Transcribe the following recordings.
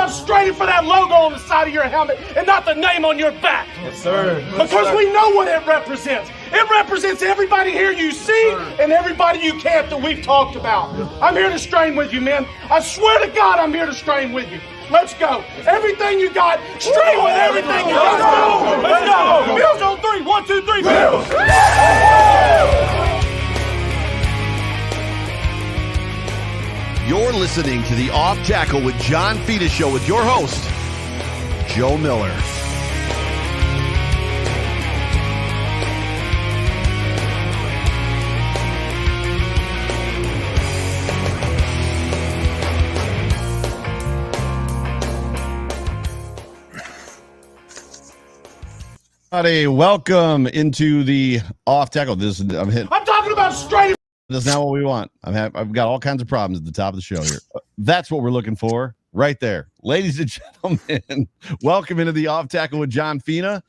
about straining for that logo on the side of your helmet and not the name on your back. Yes, sir. Because we know what it represents. It represents everybody here you see and everybody you can't that we've talked about. I'm here to strain with you, man. I swear to God, I'm here to strain with you. Let's go. Everything you got, strain with everything you got. Let's go. Bills on 3. 1, 2, 3. Bills. You're listening to the Off Tackle with John Fina show with your host, Joe Miller. Howdy, welcome into the Off Tackle. I'm talking about straight. That's not what we want. I've got all kinds of problems at the top of the show here. That's what we're looking for right there. Ladies and gentlemen, welcome into the Off Tackle with John Fina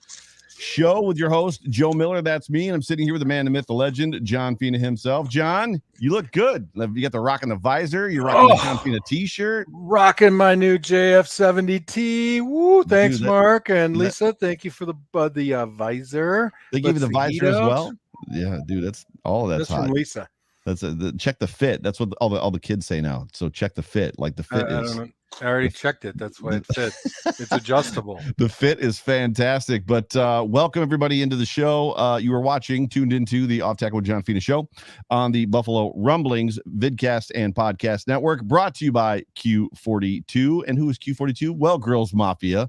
show with your host, Joe Miller. That's me. And I'm sitting here with the man, the myth, the legend, John Fina himself. John, you look good. You got the rocking the visor. You're rocking the John Fina t-shirt. Rocking my new JF70T. Woo, thanks, Mark. And Lisa, thank you for the visor. They gave you the visor as well? Yeah, dude, that's all of that's hot. From Lisa. That's check the fit. That's what all the kids say now. So check the fit. Like the fit is. I already checked it. That's why it fits. It's adjustable. The fit is fantastic. But welcome everybody into the show. You are tuned into the Off Tackle with John Fina show on the Buffalo Rumblings vidcast and podcast network. Brought to you by Q42. And who is Q42? Well, Grills Mafia.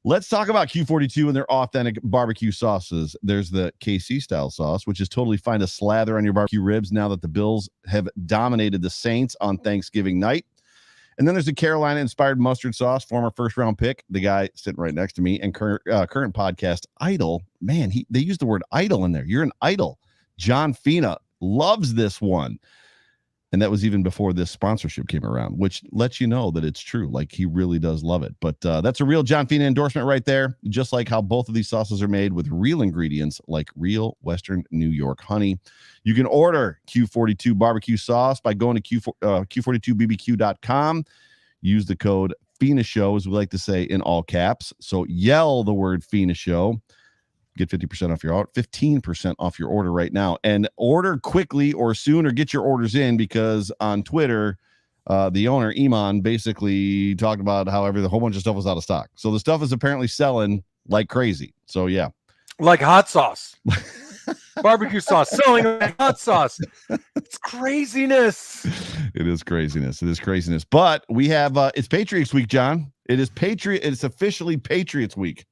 Let's talk about Q42 and their authentic barbecue sauces. There's the KC style sauce, which is totally fine to slather on your barbecue ribs now that the Bills have dominated the Saints on Thanksgiving night. And then there's the Carolina inspired mustard sauce, former first round pick, the guy sitting right next to me, and current podcast idol. Man, they used the word idol in there. You're an idol. John Fina loves this one. And that was even before this sponsorship came around, which lets you know that it's true. Like, he really does love it. But that's a real John Fina endorsement right there. Just like how both of these sauces are made with real ingredients, like real Western New York honey. You can order Q42 barbecue sauce by going to Q42bbq.com. Use the code Fina Show, as we like to say, in all caps. So yell the word Fina Show. Get 50% off your order, 15% off your order right now, and order quickly or soon, or get your orders in, because on Twitter, the owner Iman basically talked about how the whole bunch of stuff was out of stock. So the stuff is apparently selling like crazy. So yeah, like hot sauce, barbecue sauce selling like hot sauce. It's craziness. It is craziness. It is craziness. But we have it's Patriots week, John. It's officially Patriots week.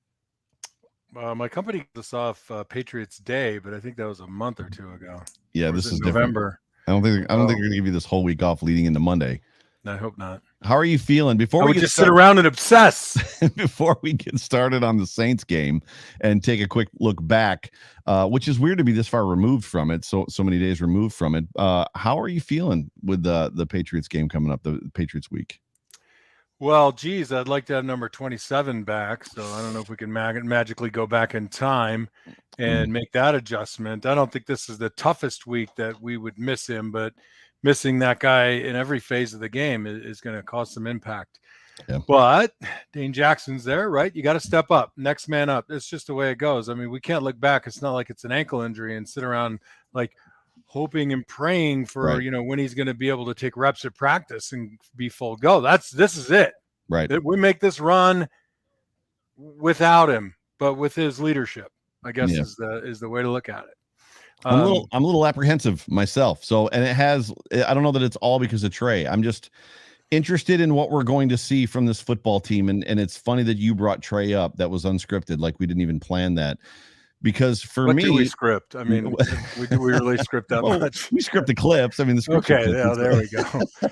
My company kicked us off Patriots Day, but I think that was a month or two ago. Yeah, this is November. Different. I don't think they're gonna give you this whole week off leading into Monday. I hope not. How are you feeling before we just sit around and obsess? Before we get started on the Saints game and take a quick look back, which is weird to be this far removed from it, so many days removed from it. How are you feeling with the Patriots game coming up, the Patriots week? Well, geez, I'd like to have number 27 back. So I don't know if we can magically go back in time and make that adjustment. I don't think this is the toughest week that we would miss him, but missing that guy in every phase of the game is going to cause some impact. Yeah. But Dane Jackson's there, right? You got to step up, next man up. It's just the way it goes. I mean, we can't look back. It's not like it's an ankle injury and sit around like hoping and praying for, when he's going to be able to take reps at practice and be full go. This is it. Right. We make this run without him, but with his leadership, I guess is the way to look at it. I'm a little apprehensive myself. So, and I don't know that it's all because of Trey. I'm just interested in what we're going to see from this football team. And it's funny that you brought Trey up. That was unscripted. Like, we didn't even plan that. Because for me, do we script? I mean, we really script that much? We script the clips. I mean, the script. Okay, there we go.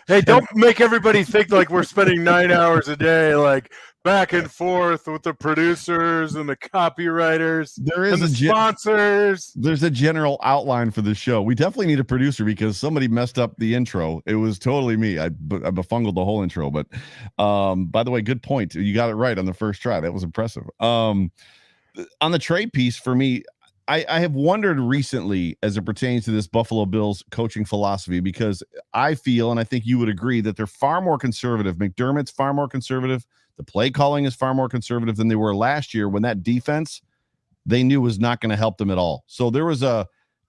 Hey, don't make everybody think like we're spending 9 hours a day, like back and forth with the producers and the copywriters. There is and the sponsors. There's a general outline for the show. We definitely need a producer because somebody messed up the intro. It was totally me. I befungled the whole intro. But by the way, good point. You got it right on the first try. That was impressive. On the trade piece, for me, I have wondered recently as it pertains to this Buffalo Bills coaching philosophy, because I feel, and I think you would agree, that they're far more conservative. McDermott's far more conservative The play calling is far more conservative than they were last year when that defense they knew was not going to help them at all. So there was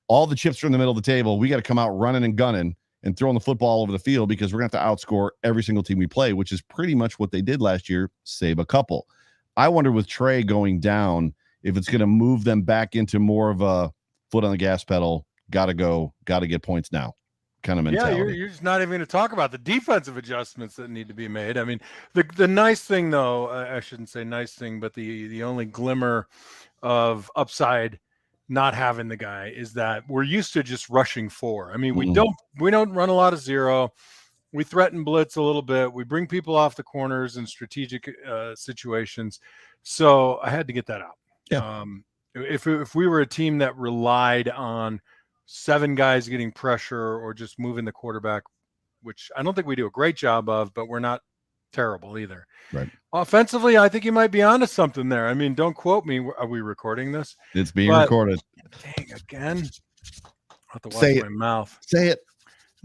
all the chips are in the middle of the table. We got to come out running and gunning and throwing the football over the field because we're going to have to outscore every single team we play, which is pretty much what they did last year, save a couple. I wonder with Trey going down, if it's going to move them back into more of a foot on the gas pedal, got to go, got to get points now kind of mentality. Yeah, you're just not even going to talk about the defensive adjustments that need to be made. I mean, the nice thing, though, I shouldn't say nice thing, but the only glimmer of upside not having the guy is that we're used to just rushing 4. I mean, we don't run a lot of zero. We threaten blitz a little bit. We bring people off the corners in strategic situations. So I had to get that out. Yeah. If we were a team that relied on 7 guys getting pressure or just moving the quarterback, which I don't think we do a great job of, but we're not terrible either. Right. Offensively, I think you might be onto something there. I mean, don't quote me. Are we recording this? It's being recorded. Dang, again. I'll have to watch Say my mouth. Say it.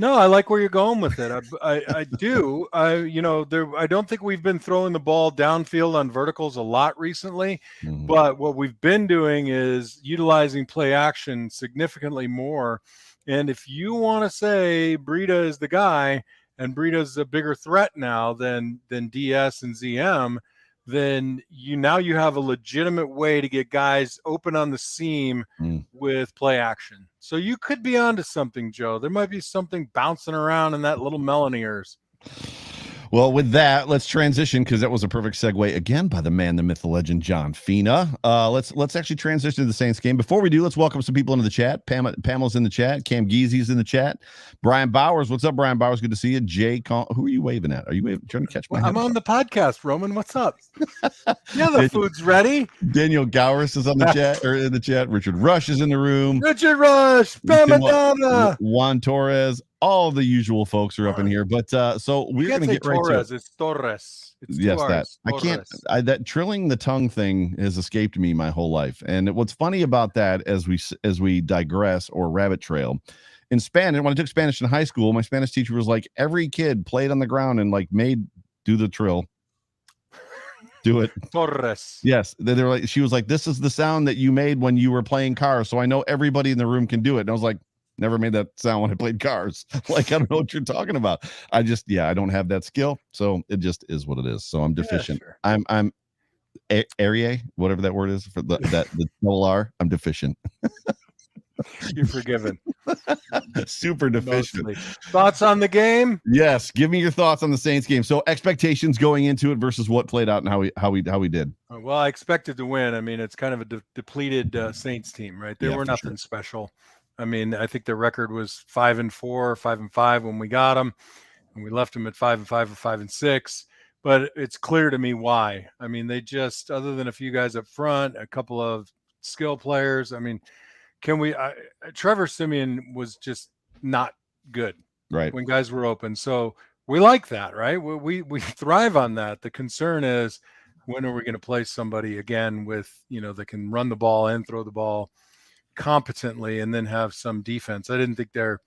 No, I like where you're going with it. I do. I don't think we've been throwing the ball downfield on verticals a lot recently, but what we've been doing is utilizing play action significantly more. And if you want to say Breida is the guy and Breida's a bigger threat now than DS and ZM, then you have a legitimate way to get guys open on the seam with play action. So you could be onto something, Joe. There might be something bouncing around in that little melon of yours. Well, with that, let's transition because that was a perfect segue again by the man, the myth, the legend, John Fina. Let's actually transition to the Saints game. Before we do, let's welcome some people into the chat. Pamela's in the chat. Cam Geezy's in the chat. Brian Bowers, what's up, Brian Bowers? Good to see you. Jay, who are you waving at? Are you trying to catch my? I'm on the podcast, Roman. What's up? Yeah, the food's ready. Daniel Gowers is on the chat or in the chat. Richard Rush is in the room. Richard Rush, Madonna, Juan Torres. All the usual folks are up in here, but so we're going to get right to it. It's Torres. It's yes, that Torres. I can't. That trilling the tongue thing has escaped me my whole life. And what's funny about that, as we digress or rabbit trail, in Spanish, when I took Spanish in high school, my Spanish teacher was like, every kid played on the ground and like do the trill. Do it. Torres. Yes. They're like, she was like, this is the sound that you made when you were playing cars. So I know everybody in the room can do it. And I was like, never made that sound when I played cars. Like, I don't know what you're talking about. I don't have that skill. So it just is what it is. So I'm deficient. Yeah, sure. I'm area, whatever that word is for the double R. I'm deficient. You're forgiven. Super deficient. Mostly. Thoughts on the game? Yes. Give me your thoughts on the Saints game. So expectations going into it versus what played out and how we did. Well, I expected to win. I mean, it's kind of a depleted Saints team, right? They were nothing special. I mean, I think the record was 5-4, 5-5 when we got them, and we left them at 5-5 or 5-6. But it's clear to me why. I mean, they just, other than a few guys up front, a couple of skill players. I mean, Trevor Siemian was just not good, right, when guys were open. So we like that, right? We thrive on that. The concern is, when are we going to play somebody again with that can run the ball and throw the ball competently and then have some defense. I didn't think their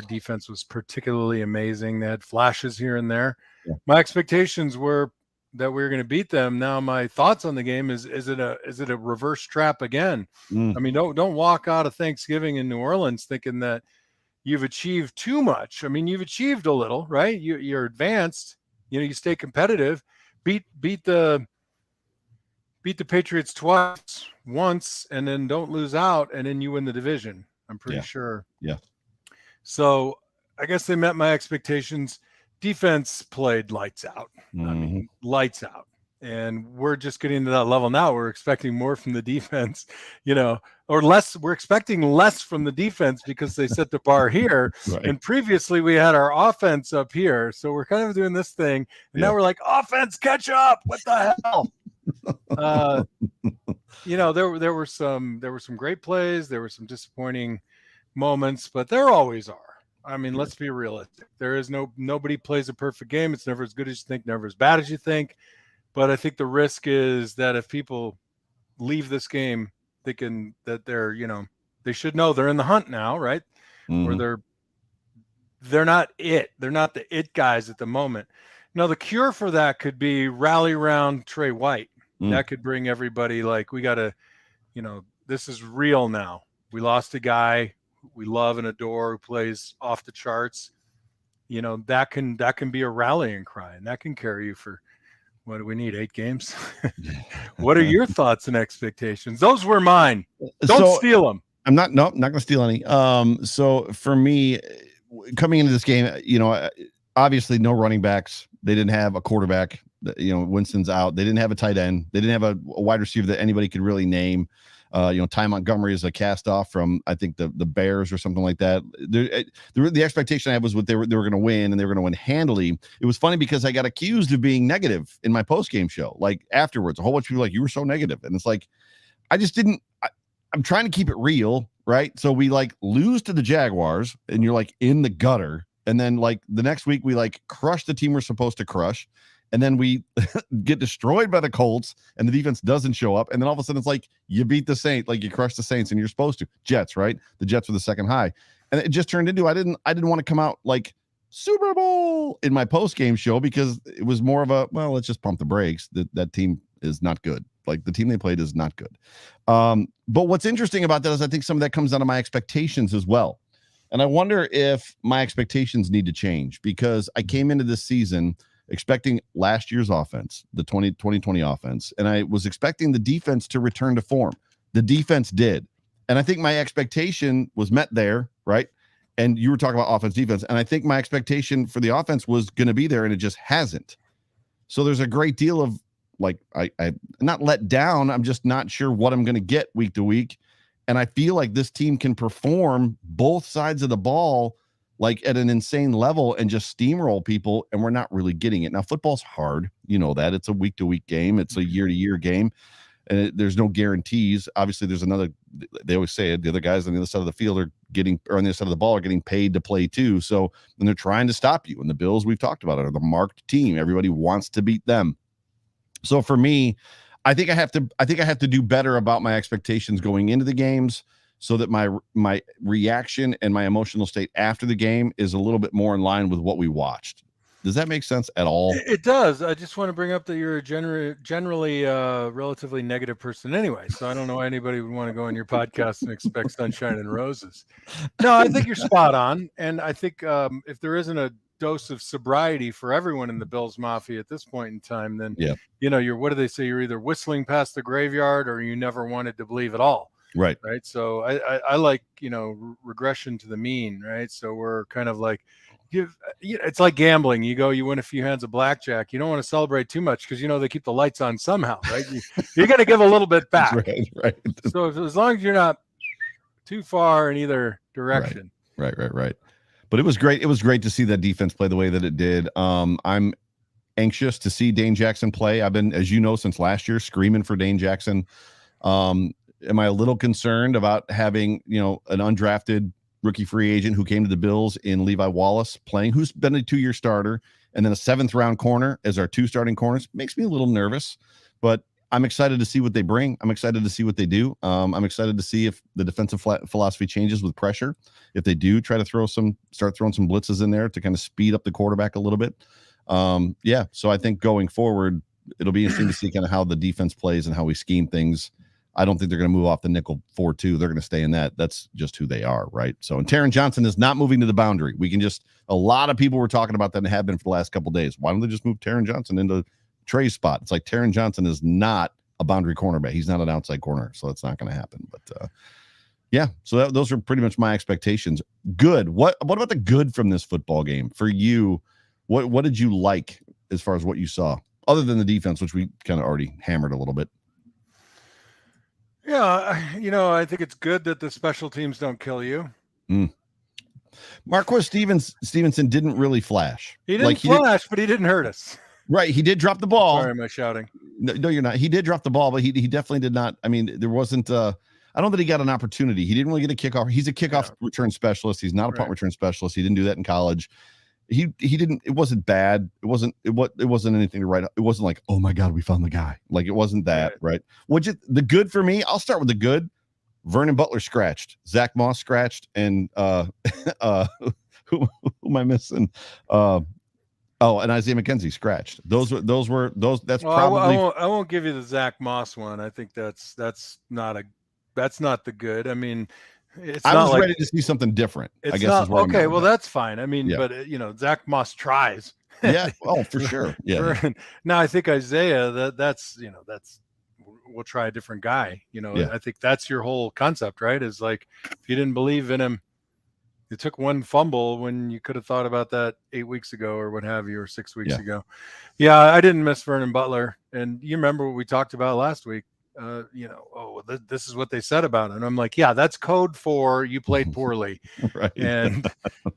defense was particularly amazing. They had flashes here and there. Yeah. My expectations were that we were going to beat them. Now my thoughts on the game is it a reverse trap again? I mean, don't walk out of Thanksgiving in New Orleans thinking that you've achieved too much. I mean, you've achieved a little, right? You're advanced, you stay competitive, beat the Patriots once, and then don't lose out, and then you win the division. I'm pretty sure. Yeah. So I guess they met my expectations. Defense played lights out. I mean, lights out. And we're just getting to that level now. We're expecting more from the defense, or less. We're expecting less from the defense because they set the bar here. Right. And previously we had our offense up here. So we're kind of doing this thing. And now we're like, offense, catch up. What the hell? There were some great plays. There were some disappointing moments, but there always are. I mean, let's be realistic. There is nobody plays a perfect game. It's never as good as you think, never as bad as you think. But I think the risk is that if people leave this game thinking that they're, they should know they're in the hunt now, right? Or they're not it. They're not the it guys at the moment. Now, the cure for that could be rally around Trey White. Mm. That could bring everybody like, we got to, this is real now. We lost a guy we love and adore who plays off the charts. That can be a rallying cry, and that can carry you for, what do we need, 8 games? What are your thoughts and expectations? Those were mine. Don't steal them. I'm not going to steal any. So for me, coming into this game, obviously no running backs. They didn't have a quarterback. Winston's out. They didn't have a tight end. They didn't have a wide receiver that anybody could really name. Ty Montgomery is a cast off from, I think, the Bears or something like that. The expectation I had was they were going to win, and they were going to win handily. It was funny because I got accused of being negative in my post game show. Like afterwards, a whole bunch of people were like, you were so negative, and it's like, I just didn't. I'm trying to keep it real, right? So we like lose to the Jaguars, and you're like in the gutter, and then like the next week we like crush the team we're supposed to crush. And then we get destroyed by the Colts, and the defense doesn't show up. And then all of a sudden, it's like you beat the Saints, like you crushed the Saints, and you're supposed to. Jets, right? The Jets were the second high, and it just turned into I didn't want to come out like Super Bowl in my post game show because it was more of a let's just pump the brakes. That team is not good. Like the team they played is not good. But what's interesting about that is I think some of that comes down to my expectations as well, and I wonder if my expectations need to change because I came into this season expecting last year's offense, the 2020 offense, and I was expecting the defense to return to form. The defense did. And I think my expectation was met there, right? And you were talking about offense, defense, and I think my expectation for the offense was going to be there, and it just hasn't. So there's a great deal of, like, I'm not let down. I'm just not sure what I'm going to get week to week. And I feel like this team can perform both sides of the ball like at an insane level and just steamroll people, and we're not really getting it. Now, football's hard. You know that. It's a week-to-week game. It's a year-to-year game, and there's no guarantees. Obviously, there's another – they always say it, the other guys on the other side of the field are getting – or on the other side of the ball are getting paid to play too. So, and they're trying to stop you. And the Bills, we've talked about it, are the marked team. Everybody wants to beat them. So, for me, I think I have to do better about my expectations going into the games, so that my reaction and my emotional state after the game is a little bit more in line with what we watched. Does that make sense at all? It does. I just want to bring up that you're generally a relatively negative person anyway, so I don't know why anybody would want to go on your podcast and expect sunshine and roses. No, I think you're spot on, and I think if there isn't a dose of sobriety for everyone in the Bills Mafia at this point in time, then you're, what do they say? You're either whistling past the graveyard or you never wanted to believe at all. Right. So I like, regression to the mean, right? So we're kind of like, it's like gambling. You win a few hands of blackjack. You don't want to celebrate too much because, they keep the lights on somehow, right? You're going to give a little bit back. Right. So as long as you're not too far in either direction. Right. But it was great. It was great to see that defense play the way that it did. I'm anxious to see Dane Jackson play. I've been, as you know, since last year, screaming for Dane Jackson. Am I a little concerned about having, an undrafted rookie free agent who came to the Bills in Levi Wallace playing, who's been a 2-year starter, and then a 7th round corner as our 2 starting corners? Makes me a little nervous, but I'm excited to see what they bring. I'm excited to see what they do. I'm excited to see if the defensive philosophy changes with pressure. If they do try to start throwing some blitzes in there to kind of speed up the quarterback a little bit. So I think going forward, it'll be interesting to see kind of how the defense plays and how we scheme things. I don't think they're going to move off the nickel 4-2. They're going to stay in that. That's just who they are, right? So, and Taron Johnson is not moving to the boundary. A lot of people were talking about that and have been for the last couple of days. Why don't they just move Taron Johnson into Trey's spot? It's like Taron Johnson is not a boundary cornerback. He's not an outside corner, so that's not going to happen. But so those are pretty much my expectations. Good. What about the good from this football game for you? What did you like as far as what you saw, other than the defense, which we kind of already hammered a little bit? Yeah, I think it's good that the special teams don't kill you. Marquez Stevenson didn't really flash. He didn't flash, but he didn't hurt us. Right. He did drop the ball. Sorry, am I shouting? No, you're not. He did drop the ball, but he definitely did not. I mean, there wasn't I don't think he got an opportunity. He didn't really get a kickoff. He's a kickoff return specialist. He's not a punt return specialist. He didn't do that in college. He didn't. It wasn't bad. It wasn't anything to write. It wasn't like, oh my God, we found the guy. Like, it wasn't that, right? The good for me, I'll start with the good. Vernon Butler scratched, Zach Moss scratched, and who am I missing? Oh, and Isaiah McKenzie scratched. Those were That's Well, probably. I won't give you the Zach Moss one. I think that's not the good. I mean, it's I not was like ready to see something different. it's I guess not is where I'm okay. at with Well, that. that's fine. I mean, Yeah. but Zach Moss tries. Yeah. Oh, for sure. Yeah. Now I think Isaiah, that's we'll try a different guy. Yeah. I think that's your whole concept, right? Is like, if you didn't believe in him, you took one fumble when you could have thought about that 8 weeks ago or what have you, or 6 weeks ago. Yeah, I didn't miss Vernon Butler. And you remember what we talked about last week. This is what they said about it. And I'm like, yeah, that's code for you played poorly. Right. And,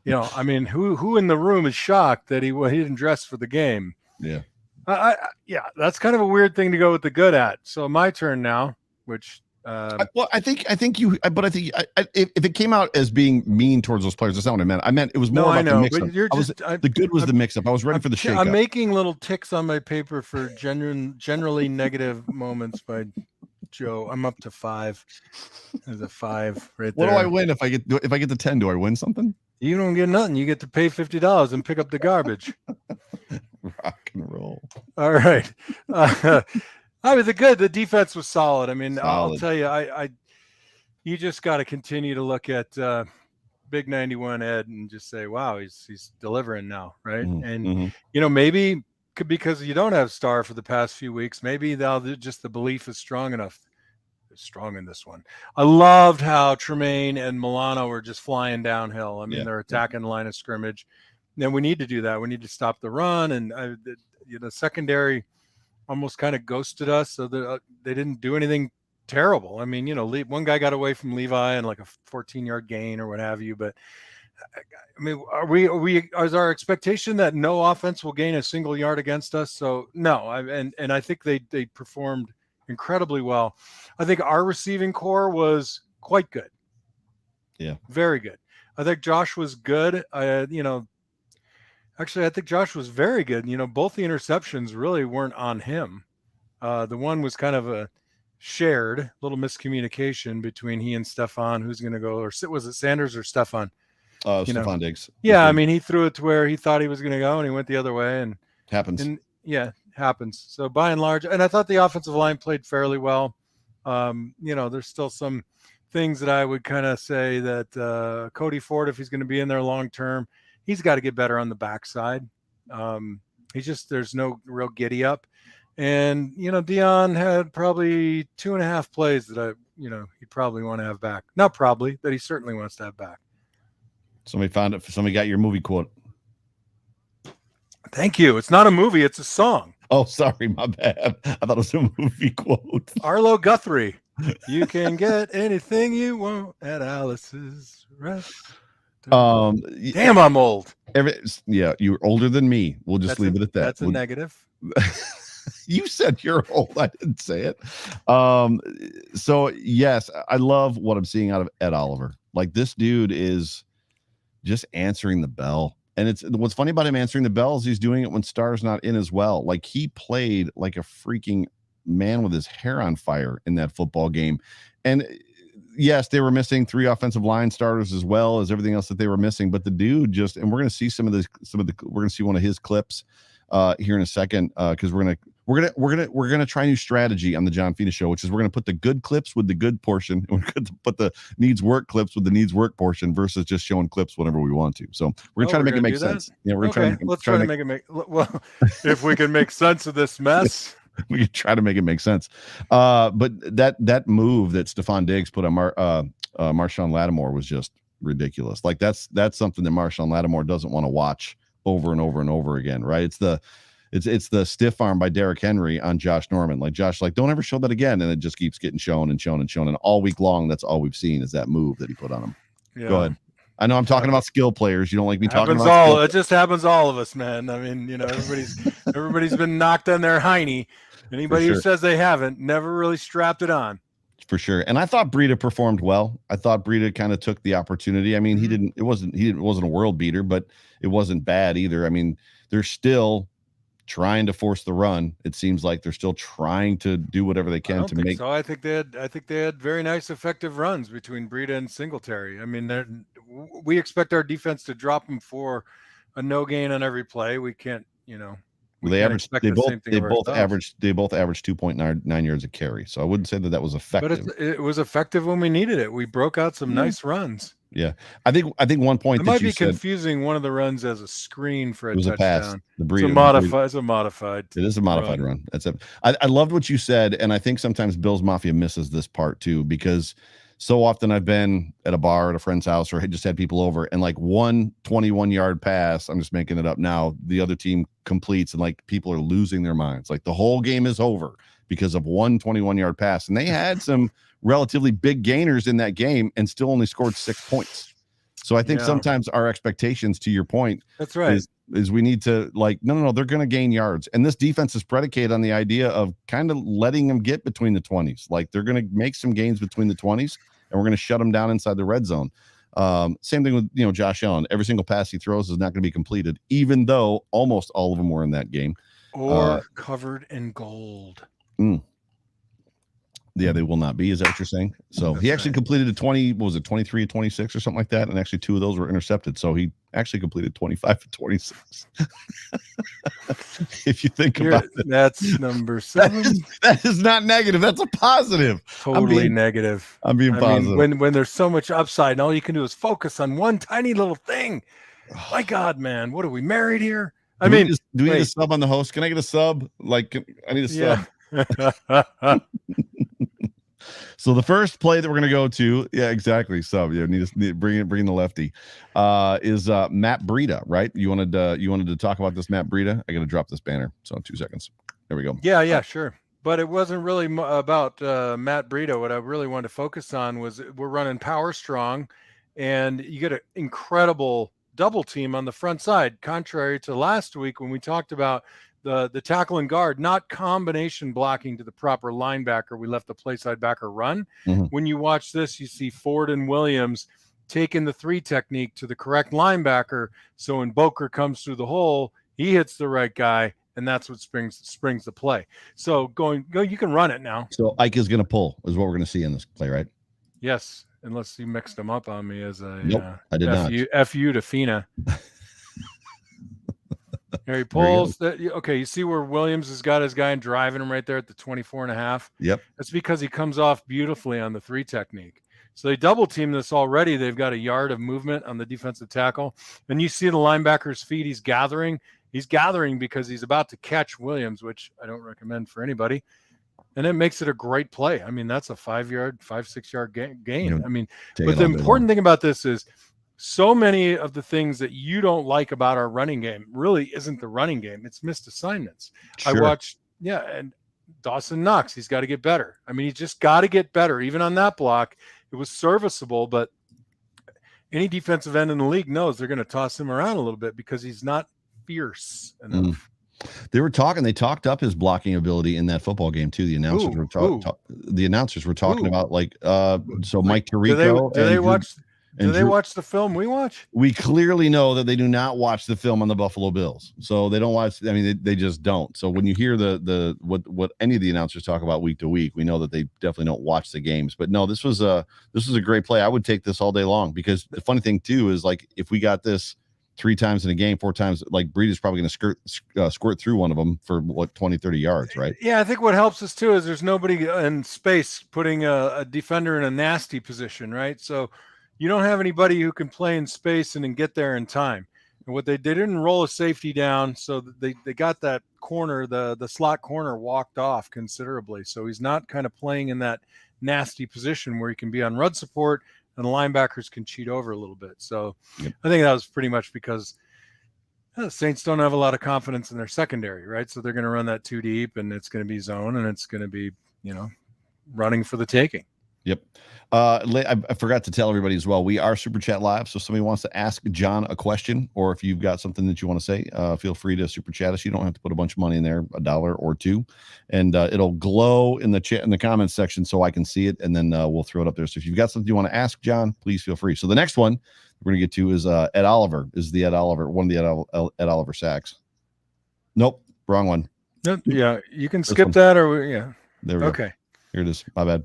I mean, who in the room is shocked that he didn't dress for the game? Yeah. That's kind of a weird thing to go with the good at. So my turn now, which I think if it came out as being mean towards those players, that's not what I meant. I meant it was more about the mix-up. The good was the mix-up. I was ready for the shake-up. I'm making little ticks on my paper for generally negative moments by Joe. I'm up to 5. There's a 5 right there. What do I win if I get the 10? Do I win something? You don't get nothing. You get to pay $50 and pick up the garbage. Rock and roll. All right. I mean, the defense was solid. I mean, Solid. I'll tell you, you just got to continue to look at Big 91 Ed and just say, wow, he's delivering now, right? Mm-hmm. And maybe because you don't have Star for the past few weeks, maybe the belief is strong enough. It's strong in this one. I loved how Tremaine and Milano were just flying downhill. I mean, they're attacking the line of scrimmage. And we need to do that. We need to stop the run, and secondary almost kind of ghosted us, so they didn't do anything terrible. I mean, one guy got away from Levi and like a 14-yard gain or what have you. But I mean, is our expectation that no offense will gain a single yard against us? So no, and I think they performed incredibly well. I think our receiving core was quite good. Yeah, very good. I think Josh was good. Actually, I think Josh was very good. Both the interceptions really weren't on him. The one was kind of a shared little miscommunication between he and Stefan, who's going to go, or was it Sanders or Stefan? Stefan Diggs. Yeah, I mean, he threw it to where he thought he was going to go, and he went the other way. And happens. Happens. So by and large, and I thought the offensive line played fairly well. There's still some things that I would kind of say that Cody Ford, if he's going to be in there long term, he's got to get better on the backside. There's no real giddy up. And, Dion had probably 2.5 plays that he'd probably want to have back. Not probably, that he certainly wants to have back. Somebody found it. Somebody got your movie quote. Thank you. It's not a movie. It's a song. Oh, sorry. My bad. I thought it was a movie quote. Arlo Guthrie. You can get anything you want at Alice's restaurant. Damn, I'm old. You're older than me. We'll just leave it at that. That's a negative. You said you're old. I didn't say it. So yes, I love what I'm seeing out of Ed Oliver. Like, this dude is just answering the bell. And what's funny about him answering the bell is he's doing it when Star's not in as well. Like, he played like a freaking man with his hair on fire in that football game. And yes, they were missing 3 offensive line starters as well as everything else that they were missing. But the dude and we're going to see we're going to see one of his clips here in a second, because we're gonna try a new strategy on the John Fina show, which is we're gonna put the good clips with the good portion, and we're gonna put the needs work clips with the needs work portion versus just showing clips whenever we want to. So we're gonna try to make it make sense. Yeah, we're gonna try to make it make. Well, if we can make sense of this mess. We can try to make it make sense. But that move that Stefan Diggs put on Marshawn Lattimore was just ridiculous. Like, that's something that Marshawn Lattimore doesn't want to watch over and over and over again, right? It's the stiff arm by Derrick Henry on Josh Norman. Like, Josh, don't ever show that again, and it just keeps getting shown and shown and shown. And all week long, that's all we've seen is that move that he put on him. Yeah. Go ahead. I know I'm talking about skill players. You don't like me talking about it just happens to all of us, man. I mean, everybody's been knocked on their hiney. Anybody who says they haven't never really strapped it on. For sure. And I thought Breida performed well. I thought Breida kind of took the opportunity. I mean, it wasn't a world beater, but it wasn't bad either. I mean, they're still trying to force the run. It seems like they're still trying to do whatever they can to make. So I think they had very nice, effective runs between Breida and Singletary. I mean, we expect our defense to drop them for a no gain on every play. We can't you know, Well, we they can't averaged. expect They the both. same thing They of both ourselves. averaged. They both averaged 2.9 yards of carry. So I wouldn't say that was But effective. it was effective when we needed it. We broke out some nice runs. Yeah, I think one point I that might you be said confusing one of the runs as a screen for a was a pass. touchdown. The It's a Burrito. modified. It is a modified run. That's it. I loved what you said, and I think sometimes Bills Mafia misses this part too, because so often I've been at a bar at a friend's house or just had people over, and like 21-yard pass, I'm just making it up now, the other team completes, and like people are losing their minds. Like the whole game is over because of 21-yard pass. And they had some relatively big gainers in that game and still only scored 6 points. So I think sometimes our expectations, to your point, that's right, is we need to like, no, they're going to gain yards. And this defense is predicated on the idea of kind of letting them get between the 20s. Like they're going to make some gains between the 20s, and we're going to shut them down inside the red zone. Same thing with, Josh Allen. Every single pass he throws is not going to be completed, even though almost all of them were in that game. Or covered in gold. Yeah, they will not be. Is that what you're saying? So he actually completed a 23 or 26 or something like that. And actually 2 of those were intercepted. So he actually completed 25 to 26. If you think about it. That's number 7. That is not negative. That's a positive. Totally negative. I'm being positive. When there's so much upside and all you can do is focus on one tiny little thing. My God, man, what are we married here? Do we need a sub on the host? Can I get a sub? Like, I need a sub. So the first play that we're going to go to, sub. Bring the lefty. Is Matt Breida, right? You wanted to talk about this Matt Breida? I got to drop this banner. So 2 seconds. There we go. Yeah, sure. But it wasn't really about Matt Breida. What I really wanted to focus on was we're running power strong, and you get an incredible double team on the front side, contrary to last week when we talked about the tackle and guard, not combination blocking to the proper linebacker. We left the play side backer run. Mm-hmm. When you watch this, you see Ford and Williams taking the 3 technique to the correct linebacker. So when Boker comes through the hole, he hits the right guy, and that's what springs the play. So you can run it now. So Ike is going to pull is what we're going to see in this play, right? Yes, unless you mixed them up on me as a nope, I did not. F-U to Fina. Here he pulls. You see where Williams has got his guy and driving him right there at the 24.5. Yep. That's because he comes off beautifully on the 3 technique. So they double team this already. They've got a yard of movement on the defensive tackle. And you see the linebacker's feet. He's gathering. He's gathering because he's about to catch Williams, which I don't recommend for anybody. And it makes it a great play. I mean, that's a 5-6 yard gain. But the important thing about this is so many of the things that you don't like about our running game really isn't the running game. It's missed assignments. Sure. I watched, and Dawson Knox, he's got to get better. I mean, he's just got to get better. Even on that block, it was serviceable, but any defensive end in the league knows they're going to toss him around a little bit because he's not fierce enough. They talked up his blocking ability in that football game too. The announcers were talking about like, so Mike Tirico. Do they watch the film we watch? We clearly know that they do not watch the film on the Buffalo Bills. So they don't watch. I mean, they just don't. So when you hear what any of the announcers talk about week to week, we know that they definitely don't watch the games. But no, this was a great play. I would take this all day long, because the funny thing too is, like, if we got this 3 times in a game, 4 times, like, Breida's probably going to squirt through one of them for 20, 30 yards, right? Yeah, I think what helps us too is there's nobody in space putting a defender in a nasty position, right? So you don't have anybody who can play in space and then get there in time. And what they didn't roll a safety down, so they got that corner, the slot corner, walked off considerably. So he's not kind of playing in that nasty position where he can be on run support and the linebackers can cheat over a little bit. So I think that was pretty much because the Saints don't have a lot of confidence in their secondary, right? So they're going to run that 2 deep, and it's going to be zone, and it's going to be, running for the taking. Yep. I forgot to tell everybody as well, we are Super Chat Live. So if somebody wants to ask John a question, or if you've got something that you want to say, feel free to Super Chat us. You don't have to put a bunch of money in there, $1 or $2, and it'll glow in the chat in the comments section so I can see it, and then we'll throw it up there. So if you've got something you want to ask John, please feel free. So the next one we're going to get to is Ed Oliver. Is the Ed Oliver, one of the Ed Oliver sacks? Nope, wrong one. Yeah, you can skip that, or there we go. Okay, here it is. My bad.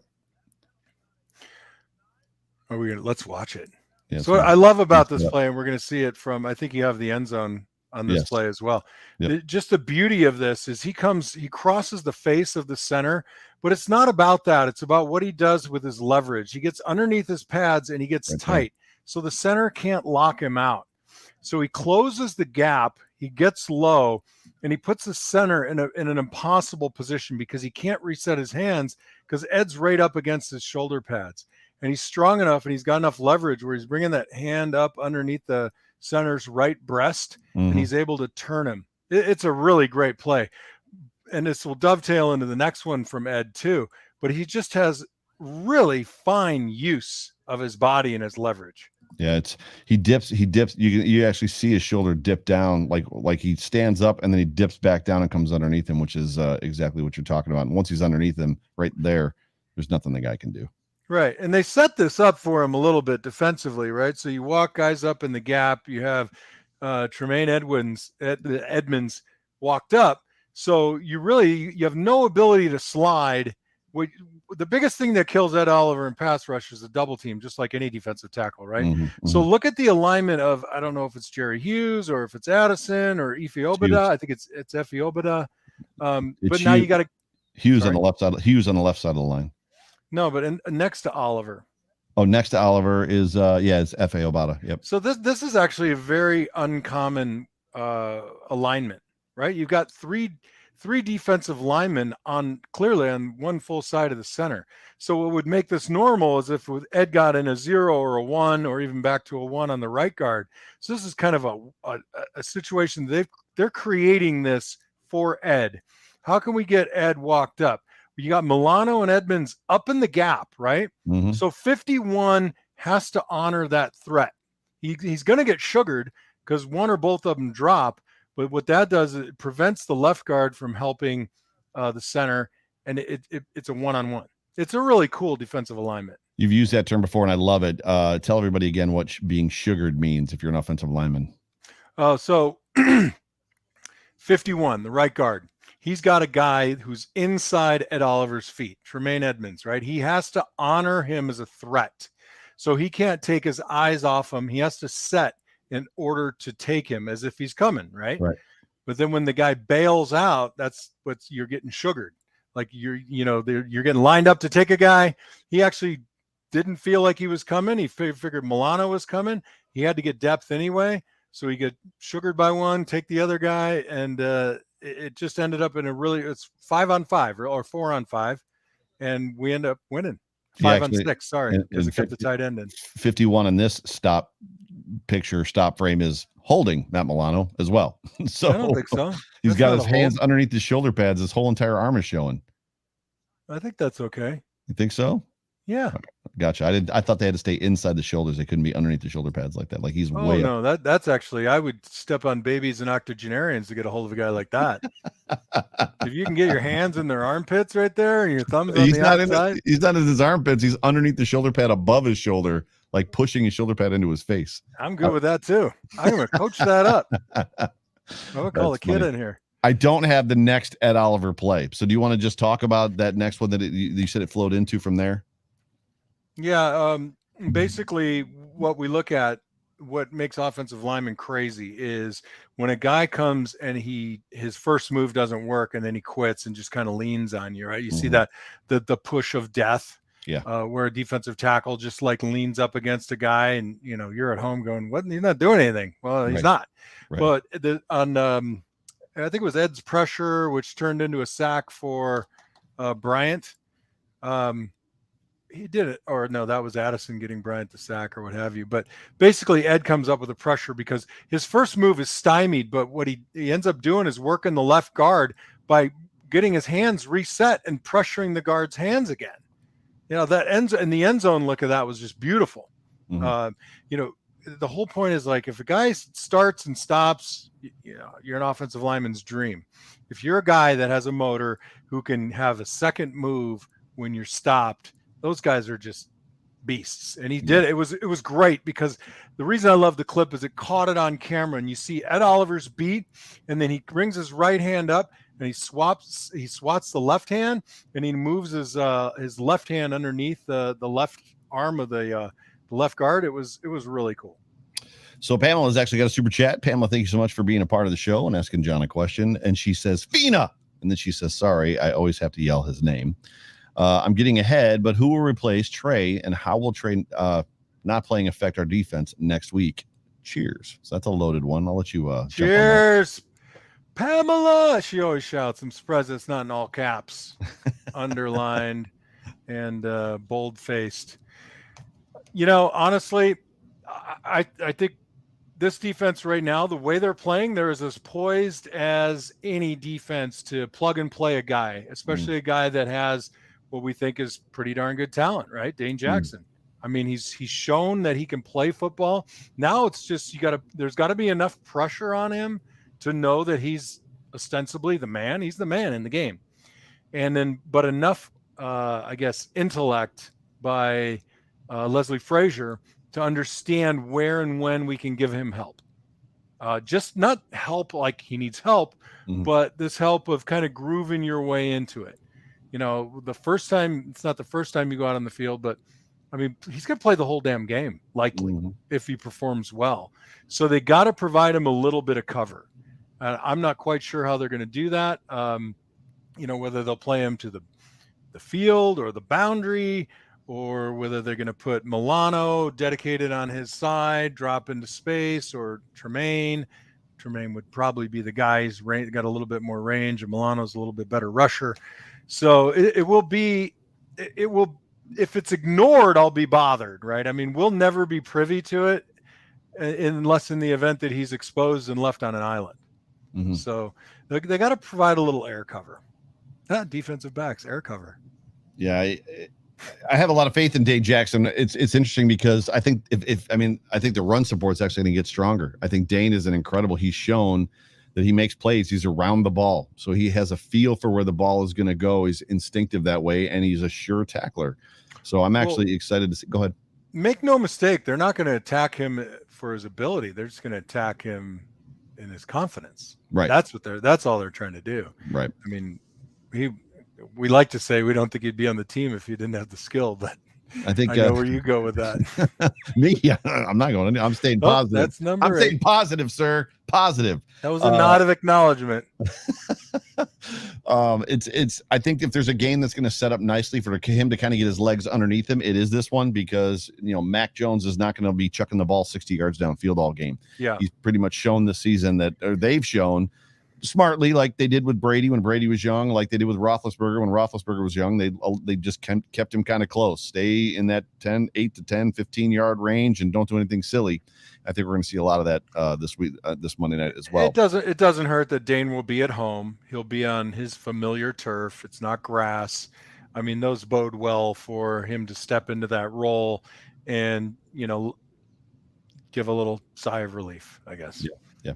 Let's watch it. Yeah, so what I love about this play, and we're going to see it from, I think you have the end zone on this Yes. play as well. Yep. Just the beauty of this is he crosses the face of the center, but it's not about that. It's about what he does with his leverage. He gets underneath his pads and he gets tight. So the center can't lock him out. So he closes the gap, he gets low, and he puts the center in an impossible position because he can't reset his hands because Ed's right up against his shoulder pads. And he's strong enough and he's got enough leverage where he's bringing that hand up underneath the center's right breast, and he's able to turn him. It's a really great play. And this will dovetail into the next one from Ed too, but he just has really fine use of his body and his leverage. Yeah, he dips. You actually see his shoulder dip down, like he stands up and then he dips back down and comes underneath him, which is exactly what you're talking about. And once he's underneath him, right there's nothing the guy can do. Right, and they set this up for him a little bit defensively, right? So you walk guys up in the gap. You have Tremaine Edmonds walked up, so you have no ability to slide. The biggest thing that kills Ed Oliver in pass rush is a double team, just like any defensive tackle, right? So look at the alignment of, I don't know if it's Jerry Hughes or if it's Addison or Ife Obada. I think it's Efe Obada. But now you got to Hughes on the left side. Hughes on the left side of the line. No, but next to Oliver. Oh, next to Oliver is it's Efe Obada. Yep. So this is actually a very uncommon alignment, right? You've got three defensive linemen clearly on one full side of the center. So what would make this normal is if Ed got in a 0 or a 1 or even back to a 1 on the right guard. So this is kind of a situation they're creating this for Ed. How can we get Ed walked up? You got Milano and Edmonds up in the gap, right? So 51 has to honor that threat. He's going to get sugared because one or both of them drop. But what that does is it prevents the left guard from helping the center, and it's a one-on-one. It's a really cool defensive alignment. You've used that term before, and I love it. Tell everybody again what being sugared means if you're an offensive lineman. So 51, the right guard. He's got a guy who's inside Ed Oliver's feet, Tremaine Edmonds, right? He has to honor him as a threat. So he can't take his eyes off him. He has to set in order to take him as if he's coming, right? But then when the guy bails out, that's you're getting sugared. Like you're getting lined up to take a guy. He actually didn't feel like he was coming. He figured Milano was coming. He had to get depth anyway. So he get sugared by one, take the other guy, and it just ended up in it's 5-on-5 or 4-on-5, and we end up winning 5-on-6. Sorry, because it kept the tight end in. 51 in this stop frame is holding Matt Milano as well. So I don't think so. He's got his hands underneath his shoulder pads. His whole entire arm is showing. I think that's okay. You think so? Yeah. Gotcha. I thought they had to stay inside the shoulders. They couldn't be underneath the shoulder pads like that. Like he's way up. No, that's actually, I would step on babies and octogenarians to get a hold of a guy like that. If you can get your hands in their armpits right there and your thumbs on the outside. He's not in his armpits. He's underneath the shoulder pad above his shoulder, like pushing his shoulder pad into his face. I'm good with that too. I'm going to coach that up. I'll call a kid in here. I don't have the next Ed Oliver play. So do you want to just talk about that next one that you said it flowed into from there? Yeah, basically what we look at, what makes offensive linemen crazy is when a guy comes and his first move doesn't work and then he quits and just kind of leans on you, right? You see that the push of death, where a defensive tackle just like leans up against a guy and you're at home going, "What? He's not doing anything." Well, he's not. Right. But I think it was Ed's pressure, which turned into a sack for Bryant. He did it, or no, that was Addison getting Bryant the sack or what have you. But basically, Ed comes up with a pressure because his first move is stymied. But what he ends up doing is working the left guard by getting his hands reset and pressuring the guard's hands again. That ends in the end zone. Look at that, was just beautiful. The whole point is like if a guy starts and stops, you're an offensive lineman's dream. If you're a guy that has a motor who can have a second move when you're stopped, those guys are just beasts. And he did it. It was great because the reason I love the clip is it caught it on camera and you see Ed Oliver's beat and then he brings his right hand up and he swats the left hand and he moves his left hand underneath the left arm of the left guard. It was really cool. So Pamela's actually got a super chat. Pamela, thank you so much for being a part of the show and asking John a question. And she says, Fina. And then she says, sorry, I always have to yell his name. I'm getting ahead, but who will replace Trey, and how will Trey not playing affect our defense next week? Cheers. So that's a loaded one. I'll let you cheers. Pamela. She always shouts. I'm surprised it's not in all caps, underlined and bold-faced. Honestly, I think this defense right now, the way they're playing, they're as poised as any defense to plug and play a guy, especially a guy that has what we think is pretty darn good talent, right? Dane Jackson. I mean, he's shown that he can play football. Now it's just there's got to be enough pressure on him to know that he's ostensibly the man. He's the man in the game. And then, but enough, I guess, intellect by Leslie Frazier to understand where and when we can give him help. Just not help like he needs help, but this help of kind of grooving your way into it. The first time, it's not the first time you go out on the field, but I mean, he's going to play the whole damn game, likely, if he performs well. So they got to provide him a little bit of cover. I'm not quite sure how they're going to do that. Whether they'll play him to the field or the boundary, or whether they're going to put Milano dedicated on his side, drop into space, or Tremaine. Tremaine would probably be the guy. He's got a little bit more range, and Milano's a little bit better rusher. So it will, if it's ignored, I'll be bothered, right? I mean, we'll never be privy to it unless in the event that he's exposed and left on an island. So they got to provide a little air cover. Defensive backs, air cover. Yeah, I have a lot of faith in Dane Jackson. It's interesting because I think I think the run support is actually going to get stronger. I think Dane is he's shown that he makes plays. He's around the ball. So he has a feel for where the ball is going to go. He's instinctive that way, and he's a sure tackler. So I'm actually excited to see. Go ahead. Make no mistake. They're not going to attack him for his ability. They're just going to attack him in his confidence. Right. That's all they're trying to do. Right. I mean, we like to say we don't think he'd be on the team if he didn't have the skill, but I know where you go with that. Me, I'm not going. I'm staying positive. That's number I'm 8. staying positive, sir. Positive. That was a nod of acknowledgement. I think if there's a game that's going to set up nicely for him to kind of get his legs underneath him, it is this one, because Mac Jones is not going to be chucking the ball 60 yards downfield all game. Yeah, he's pretty much shown this season they've shown smartly, like they did with Brady when Brady was young, like they did with Roethlisberger when Roethlisberger was young. They just kept him kind of close. Stay in that 8 to 10, 15 yard range and don't do anything silly. I think we're going to see a lot of that this week, this Monday night as well. It doesn't hurt that Dane will be at home. He'll be on his familiar turf. It's not grass. I mean, those bode well for him to step into that role and, give a little sigh of relief, I guess. Yeah.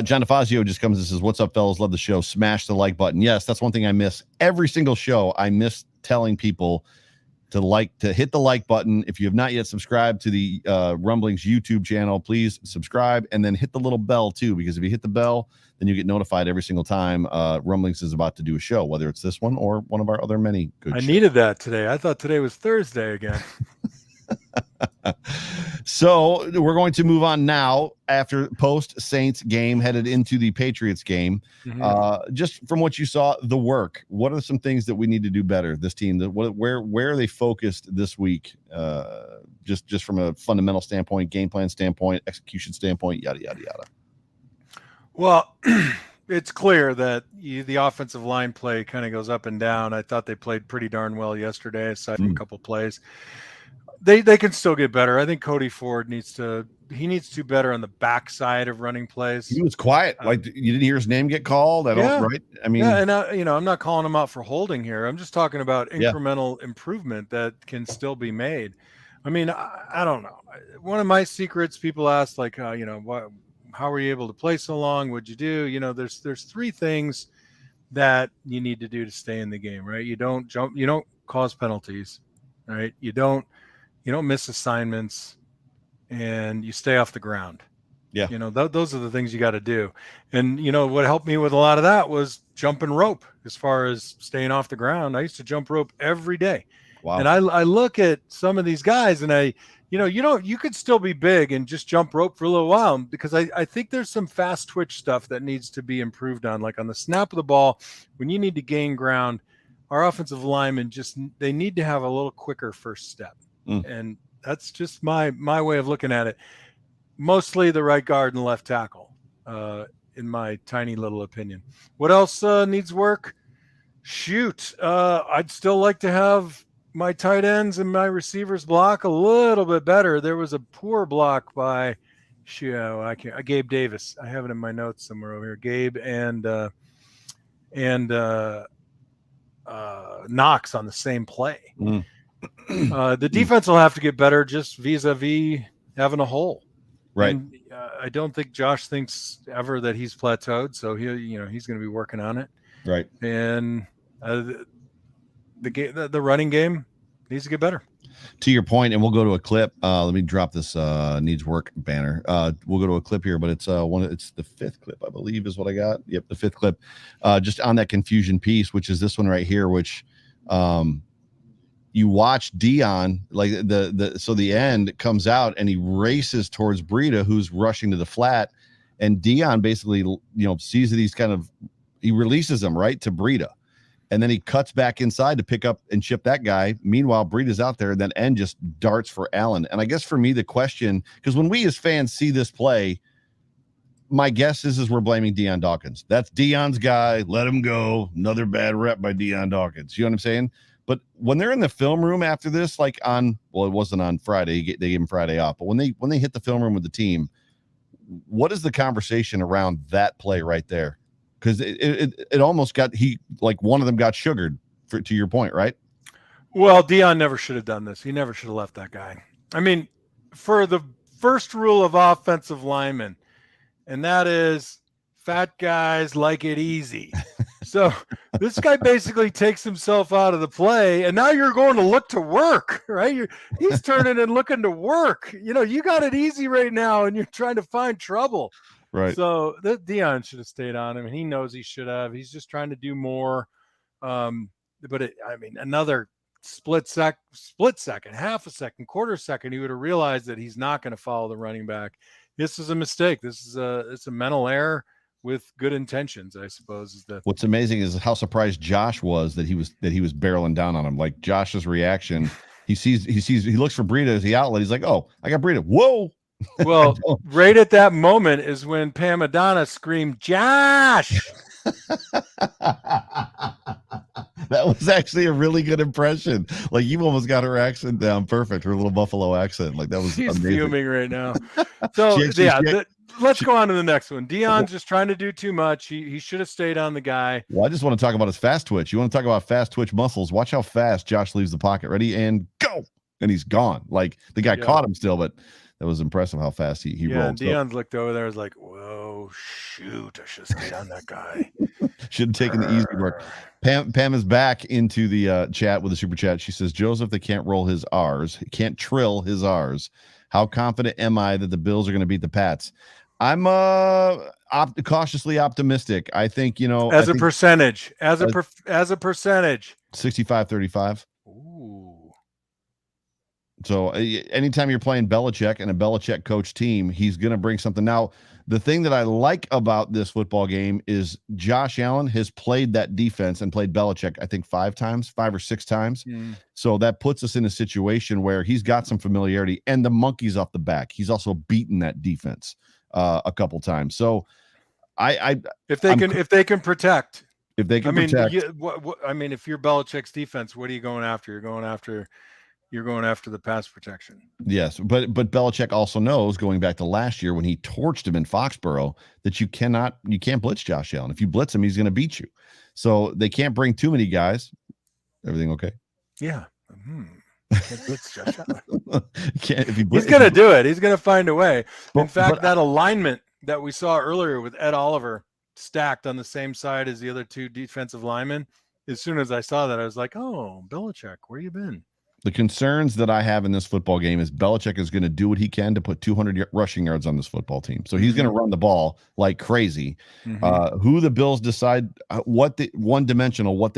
John DeFazio just comes and says, what's up, fellas? Love the show. Smash the like button. Yes, that's one thing I miss. Every single show, I miss telling people to hit the like button. If you have not yet subscribed to the Rumblings YouTube channel, please subscribe and then hit the little bell too, because if you hit the bell, then you get notified every single time Rumblings is about to do a show, whether it's this one or one of our other many good shows. Needed that today. I thought today was Thursday again. So we're going to move on now after post Saints game, headed into the Patriots game. Just from what you saw, the work, what are some things that we need to do better? This team, where are they focused this week? Just from a fundamental standpoint, game plan standpoint, execution standpoint, yada, yada, yada. Well, it's clear that the offensive line play kind of goes up and down. I thought they played pretty darn well yesterday, aside from a couple plays. They can still get better. I think Cody Ford needs to do better on the backside of running plays. He was quiet. Like, you didn't hear his name get called. Right? I mean, and I'm not calling him out for holding here. I'm just talking about incremental improvement that can still be made. I mean, I don't know. One of my secrets, people ask, like, how were you able to play so long? What'd you do? There's 3 things that you need to do to stay in the game, right? You don't jump, you don't cause penalties, right? You don't miss assignments, and you stay off the ground. Yeah. Those are the things you got to do. And, what helped me with a lot of that was jumping rope as far as staying off the ground. I used to jump rope every day. Wow. And I look at some of these guys and I you could still be big and just jump rope for a little while, because I think there's some fast twitch stuff that needs to be improved on. Like on the snap of the ball, when you need to gain ground, our offensive linemen they need to have a little quicker first step. And that's just my way of looking at it. Mostly the right guard and left tackle, in my tiny little opinion. What else needs work? Shoot, I'd still like to have my tight ends and my receivers block a little bit better. There was a poor block by Gabe Davis. I have it in my notes somewhere over here. Gabe and Knox on the same play. The defense will have to get better just vis-a-vis having a hole. Right. And, I don't think Josh thinks ever that he's plateaued, so he's going to be working on it. Right. And the running game needs to get better. To your point, and we'll go to a clip. Let me drop this needs work banner. We'll go to a clip here, but it's it's the 5th clip, I believe, is what I got. Yep, the 5th clip. Just on that confusion piece, which is this one right here, which you watch Dion, like the end comes out and he races towards Breida, who's rushing to the flat, and Dion basically sees that he releases him right to Breida. And then he cuts back inside to pick up and chip that guy. Meanwhile, Breida's out there, and then N just darts for Allen. And I guess for me, the question, because when we as fans see this play, my guess is we're blaming Deion Dawkins. That's Deion's guy. Let him go. Another bad rep by Deion Dawkins. You know what I'm saying? But when they're in the film room after this, like it wasn't on Friday. They gave him Friday off. But when they hit the film room with the team, what is the conversation around that play right there? Because it almost got one of them got sugared, to your point, right? Well, Deion never should have done this. He never should have left that guy. I mean, for the first rule of offensive linemen, and that is fat guys like it easy. So this guy basically takes himself out of the play, and now you're going to look to work, right? He's turning and looking to work. You got it easy right now, and you're trying to find trouble. Right. So Deion should have stayed on him, and he knows he should have. He's just trying to do more. Another split second, half a second, quarter second, he would have realized that he's not going to follow the running back. This is a mistake. It's a mental error with good intentions, I suppose. What's amazing is how surprised Josh was that he was barreling down on him. Like Josh's reaction, he looks for Breida as the outlet. He's like, "Oh, I got Breida." Whoa. Well, right at that moment is when Pam Adonna screamed, "Josh!" That was actually a really good impression. Like you almost got her accent down perfect, her little Buffalo accent. Like that was She's amazing. fuming right now. So let's go on to the next one. Deion's just trying to do too much. He should have stayed on the guy. Well, I just want to talk about his fast twitch. You want to talk about fast twitch muscles? Watch how fast Josh leaves the pocket. Ready and go, and he's gone. Like the guy caught him still, but that was impressive how fast he rolled. Deion's looked over there, was like, "Whoa, shoot! I should have stayed on that guy. Should have taken the easy work." Pam is back into the chat with a super chat. She says, "Joseph, they can't roll his R's, can't trill his R's. How confident am I that the Bills are going to beat the Pats?" I'm cautiously optimistic. I think as a percentage, 65-35. Ooh. So anytime you're playing Belichick and a Belichick coach team, he's going to bring something. Now, the thing that I like about this football game is Josh Allen has played that defense and played Belichick, I think 5 or 6 times. So that puts us in a situation where he's got some familiarity, and the monkey's off the back. He's also beaten that defense a couple times. So if they can protect. If they can protect. If you're Belichick's defense, what are you going after? You're going after the pass protection. Yes, but Belichick also knows, going back to last year when he torched him in Foxborough, that you can't blitz Josh Allen. If you blitz him, he's going to beat you. So they can't bring too many guys. Everything okay? Yeah. Can't blitz Josh Allen. He's going to do it. He's going to find a way. In fact, that alignment that we saw earlier with Ed Oliver stacked on the same side as the other 2 defensive linemen, as soon as I saw that, I was like, "Oh, Belichick, where you been?" The concerns that I have in this football game is Belichick is going to do what he can to put 200 rushing yards on this football team. So he's going to run the ball like crazy. Who the Bills decide, what they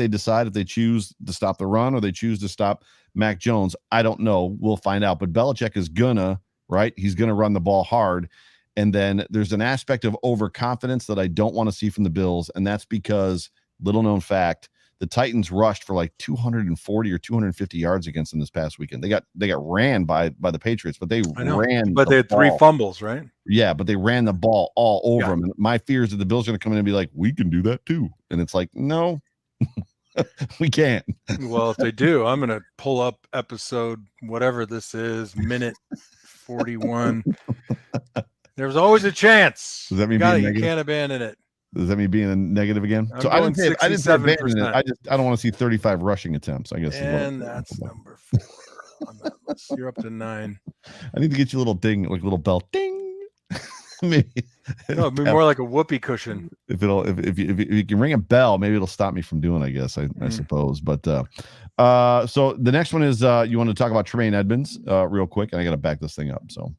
decide if they choose to stop the run or they choose to stop Mac Jones? I don't know. We'll find out. But Belichick is gonna, right? He's gonna run the ball hard. And then there's an aspect of overconfidence that I don't want to see from the Bills. And that's because, little known fact, the Titans rushed for like 240 or 250 yards against them this past weekend. They got ran by the Patriots, but they ran. But they had 3 fumbles, right? Yeah, but they ran the ball all over them. And my fear is that the Bills are going to come in and be like, we can do that too. And it's like, no, we can't. Well, if they do, I'm going to pull up episode, whatever this is, minute 41. There's always a chance. Does that mean you can't abandon it? Does that mean being a negative again? So I didn't say abandon it. I don't want to see 35 rushing attempts, I guess. And that's number 4 on that list. You're up to 9. I need to get you a little ding, like a little bell, ding. Maybe. No, it'd be more like a whoopee cushion. If you can ring a bell, maybe it'll stop me from doing, I guess, I suppose. But so the next one is you want to talk about Tremaine Edmonds real quick, and I got to back this thing up. So.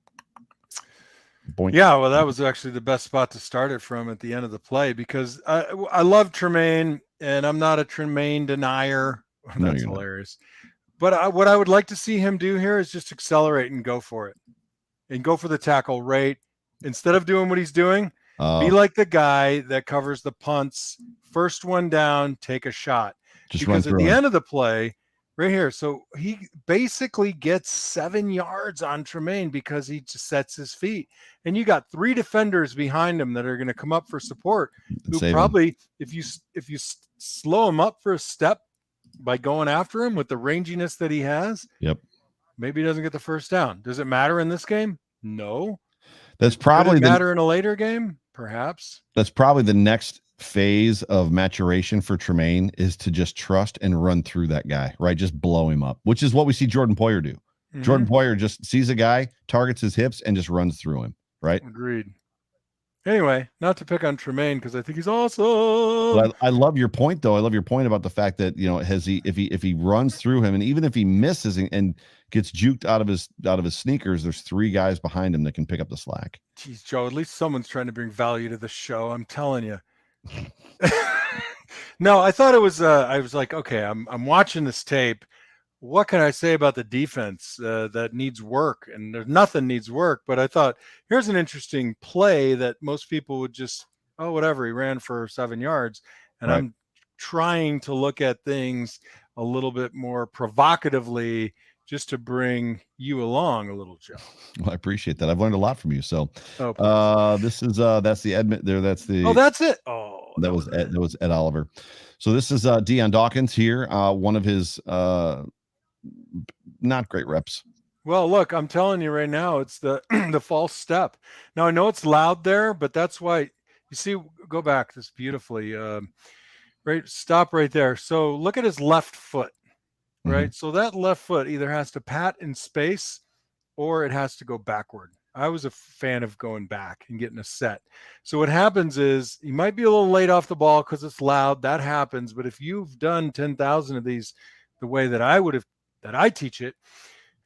Boink. Yeah, well, that was actually the best spot to start it from at the end of the play, because I love Tremaine, and I'm not a Tremaine denier. That's hilarious. But what I would like to see him do here is just accelerate and go for it, and go for the tackle rate instead of doing what he's doing. Be like the guy that covers the punts, first one down, take a shot. Because at the end of the play, right here, so he basically gets 7 yards on Tremaine because he just sets his feet. And you got 3 defenders behind him that are going to come up for support, who probably, if you slow him up for a step by going after him with the ranginess that he has, maybe he doesn't get the first down. Does it matter in this game? No. That's probably matter in a later game, perhaps. That's probably the next phase of maturation for Tremaine, is to just trust and run through that guy, right? Just blow him up, which is what we see Jordan Poyer do. Mm-hmm. Jordan Poyer just sees a guy, targets his hips, and just runs through him, right? Agreed. Anyway, not to pick on Tremaine, because I think he's awesome. Well, I love your point, though. I love your point about the fact that, if he runs through him, and even if he misses and gets juked out of his sneakers, there's 3 guys behind him that can pick up the slack. Jeez, Joe, at least someone's trying to bring value to the show. I'm telling you. No, I thought it was. I was like, okay, I'm watching this tape. What can I say about the defense that needs work? And there's nothing needs work. But I thought, here's an interesting play that most people would just, whatever. He ran for 7 yards, and I'm trying to look at things a little bit more provocatively, just to bring you along a little, Joe. Well, I appreciate that. I've learned a lot from you. So, this is that's the Edmund there. That's the. Oh, that's it. That was Ed Oliver. So this is Deion Dawkins here. One of his not great reps. Well, look, I'm telling you right now, it's the the false step. Now I know it's loud there, but that's why you see. Go back this beautifully. Right, stop right there. So look at his left foot. Right. So that left foot either has to pat in space or it has to go backward. I was a fan of going back and getting a set. So what happens is you might be a little late off the ball because it's loud. That happens. But if you've done 10,000 of these the way that I teach it,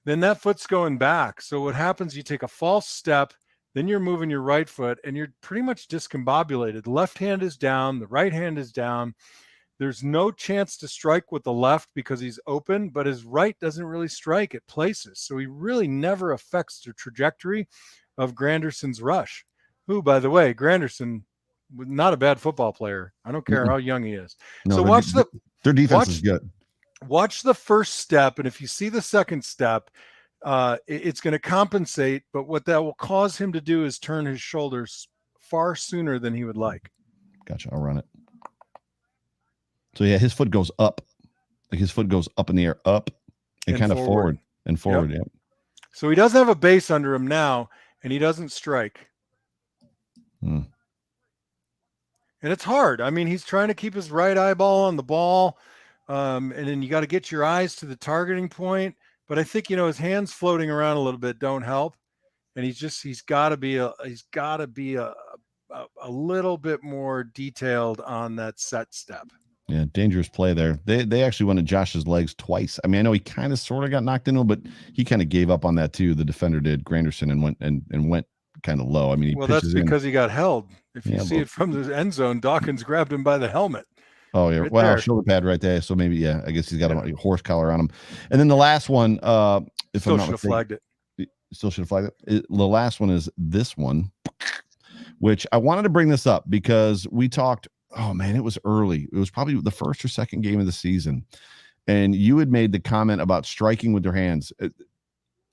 then that foot's going back. So what happens, you take a false step, then you're moving your right foot and you're pretty much discombobulated. The left hand is down. The right hand is down. There's no chance to strike with the left because he's open, but his right doesn't really strike at places. So he really never affects the trajectory of Granderson's rush, who, by the way, Granderson was not a bad football player. I don't care how young he is. No, so watch their defense is good. Watch the first step, and if you see the second step, it's going to compensate, but what that will cause him to do is turn his shoulders far sooner than he would like. Gotcha. I'll run it. So yeah, his foot goes up, like his foot goes up in the air, up and kind of forward and forward. Yep. So he doesn't have a base under him now, and he doesn't strike. And it's hard. I mean, he's trying to keep his right eyeball on the ball, and then you got to get your eyes to the targeting point. But I think his hands floating around a little bit don't help, and he's got to be a little bit more detailed on that set step. Yeah, dangerous play there. They actually went to Josh's legs twice. I mean, I know he kind of sort of got knocked into him, but he kind of gave up on that too. The defender did, Granderson, and went kind of low. I mean, that's because he got held. If you see it from the end zone, Dawkins grabbed him by the helmet. Oh yeah, Right wow, there. shoulder pad right there. So maybe I guess he's got a horse collar on him. And then the last one, if Still I'm not should have mistaken, flagged it. still should have flagged it. The last one is this one, which I wanted to bring this up because we talked. Oh man, it was early. It was probably the first or second game of the season, and you had made the comment about striking with their hands.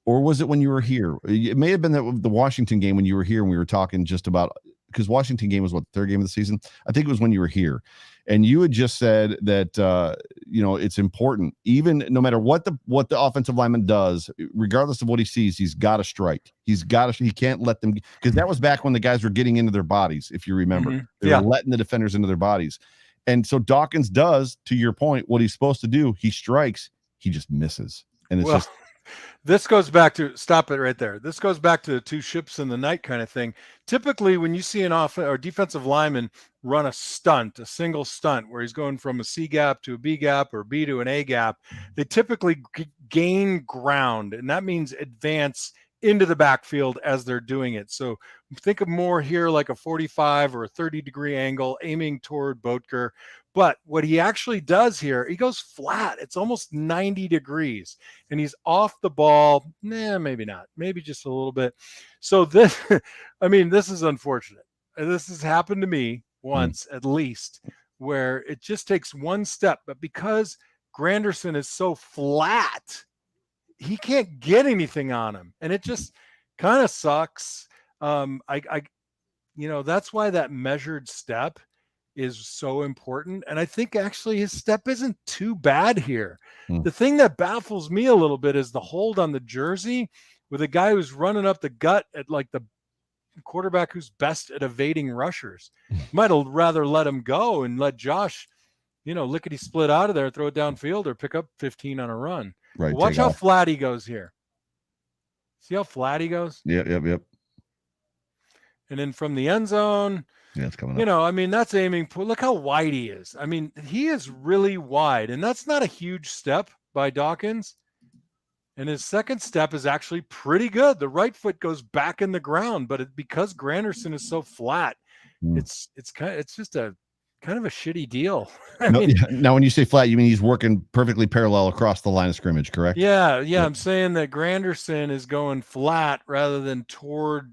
Or was it when you were here? It may have been the Washington game when you were here and we were talking just about, because Washington game was what, the third game of the season? I think it was when you were here. And you had just said that it's important, even no matter what the offensive lineman does, regardless of what he sees, he's got to strike. He can't let them, because that was back when the guys were getting into their bodies, if you remember. Mm-hmm. They were letting the defenders into their bodies. And so Dawkins does, to your point, what he's supposed to do. He strikes, he just misses. And it's just this goes back to, stop it right there. This goes back to the two ships in the night kind of thing. Typically, when you see an or defensive lineman run a single stunt, where he's going from a C gap to a B gap or B to an A gap, they typically gain ground, and that means advance into the backfield as they're doing it. So think of more here like a 45 or a 30-degree angle aiming toward Boetker. But what he actually does here, he goes flat. It's almost 90 degrees, and he's off the ball. Maybe not. Maybe just a little bit. So this, this is unfortunate. This has happened to me once at least, where it just takes one step. But because Granderson is so flat, he can't get anything on him, and it just kind of sucks. That's why that measured step is so important. And I think actually his step isn't too bad here. The thing that baffles me a little bit is the hold on the jersey with a guy who's running up the gut at like the quarterback who's best at evading rushers. Might have rather let him go and let Josh, lickety split out of there, throw it downfield or pick up 15 on a run. right. Watch how flat he goes here. See how flat he goes? Yep. And then from the end zone, it's coming up. That's aiming. Look how wide he is. He is really wide, and that's not a huge step by Dawkins. And his second step is actually pretty good. The right foot goes back in the ground, but because Granderson is so flat, it's just a kind of a shitty deal. Now, when you say flat, you mean he's working perfectly parallel across the line of scrimmage, correct? Yeah. I'm saying that Granderson is going flat rather than toward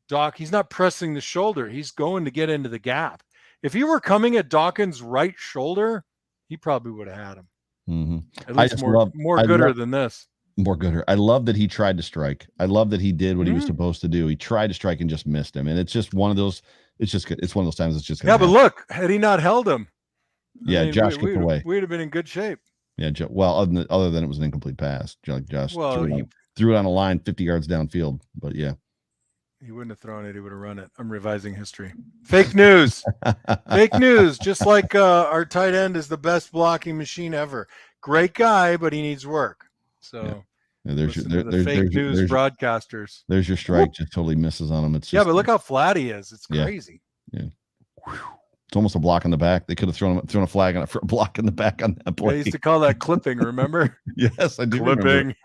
Doc. He's not pressing the shoulder. He's going to get into the gap. If he were coming at Dawkins' right shoulder, he probably would have had him. Mm-hmm. At least more gooder than this. More gooder. I love that he tried to strike. I love that he did what he was supposed to do. He tried to strike and just missed him. And it's just one of those. It's one of those times. It's just but look, had he not held him, Josh kicked away. We'd have been in good shape. Yeah. Well, other than it was an incomplete pass. Josh threw it on a line 50 yards downfield. But yeah. He wouldn't have thrown it. He would have run it. I'm revising history. Fake news. Fake news. Just like our tight end is the best blocking machine ever. Great guy, but he needs work. So there's fake news broadcasters. There's your strike. Just totally misses on him. It's but look how flat he is. It's crazy. Yeah. It's almost a block in the back. They could have thrown a flag on it for a block in the back on that play. I used to call that clipping. Remember? Yes, I do. Clipping.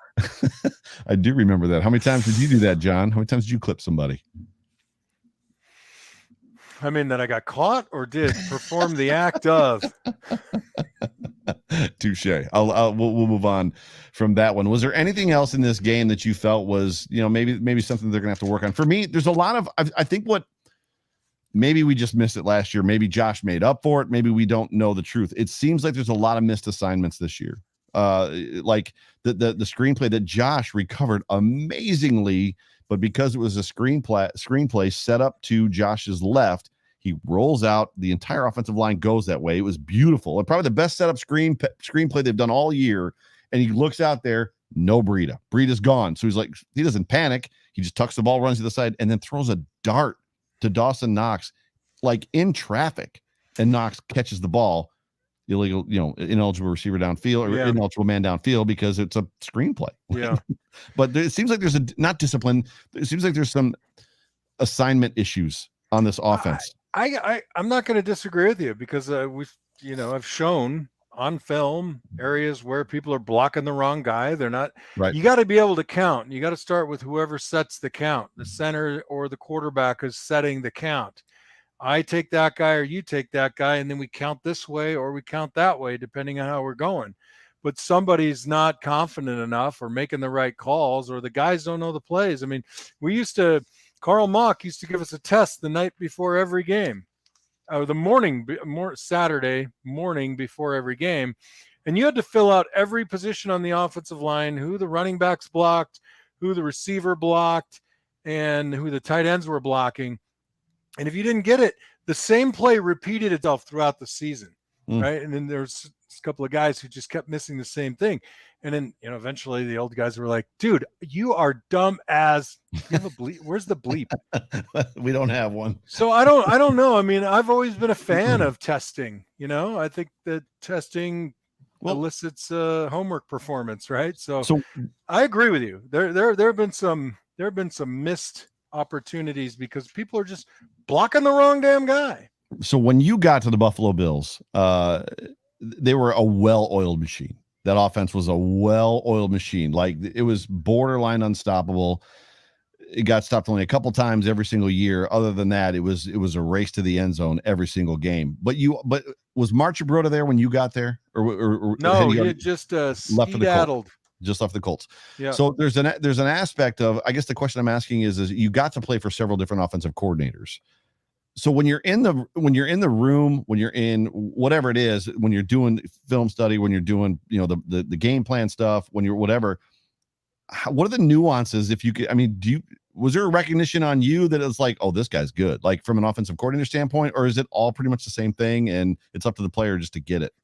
I do remember that. How many times did you do that, John? How many times did you clip somebody? That I got caught or did perform the act of. Touche. We'll move on from that one. Was there anything else in this game that you felt was, maybe something they're gonna have to work on? For me, there's a lot of. I think what maybe we just missed it last year. Maybe Josh made up for it. Maybe we don't know the truth. It seems like there's a lot of missed assignments this year. Like the screenplay that Josh recovered amazingly, but because it was a screenplay set up to Josh's left, he rolls out. The entire offensive line goes that way. It was beautiful, and probably the best setup screenplay they've done all year. And he looks out there, no Breida. Breida's gone, so he's like, he doesn't panic. He just tucks the ball, runs to the side, and then throws a dart to Dawson Knox, like in traffic, and Knox catches the ball. Ineligible receiver downfield or ineligible man downfield because it's a screenplay. Yeah. But it seems like there's not discipline. It seems like there's some assignment issues on this offense. I'm not going to disagree with you because I've shown on film areas where people are blocking the wrong guy. They're not right. You got to be able to count. You got to start with whoever sets the count, the center or the quarterback is setting the count. I take that guy or you take that guy, and then we count this way or we count that way, depending on how we're going. But somebody's not confident enough or making the right calls, or the guys don't know the plays. I mean, Carl Mock used to give us a test the night before every game, or the Saturday morning before every game. And you had to fill out every position on the offensive line, who the running backs blocked, who the receiver blocked, and who the tight ends were blocking. And if you didn't get it, the same play repeated itself throughout the season, right? And then there's a couple of guys who just kept missing the same thing. And then, eventually the old guys were like, dude, you are dumb as – you have a bleep. Where's the bleep? We don't have one. So I don't know. I mean, I've always been a fan of testing. I think that testing elicits homework performance, right? So I agree with you. There have been some missed opportunities because people are just blocking the wrong damn guy. So when you got to the Buffalo Bills, they were a well-oiled machine. That offense was a well-oiled machine. Like, it was borderline unstoppable. It got stopped only a couple times every single year. Other than that, it was a race to the end zone every single game. But was Marchibroda there when you got there, or no? He had just left for the Colts. Just left the Colts. Yeah. So there's an aspect of, I guess the question I'm asking is you got to play for several different offensive coordinators. So when you're in the room, when you're in whatever it is, when you're doing film study, when you're doing, the game plan stuff, when you're whatever, what are the nuances? If you could, I mean, was there a recognition on you that it's like, oh, this guy's good, like from an offensive coordinator standpoint, or is it all pretty much the same thing and it's up to the player just to get it?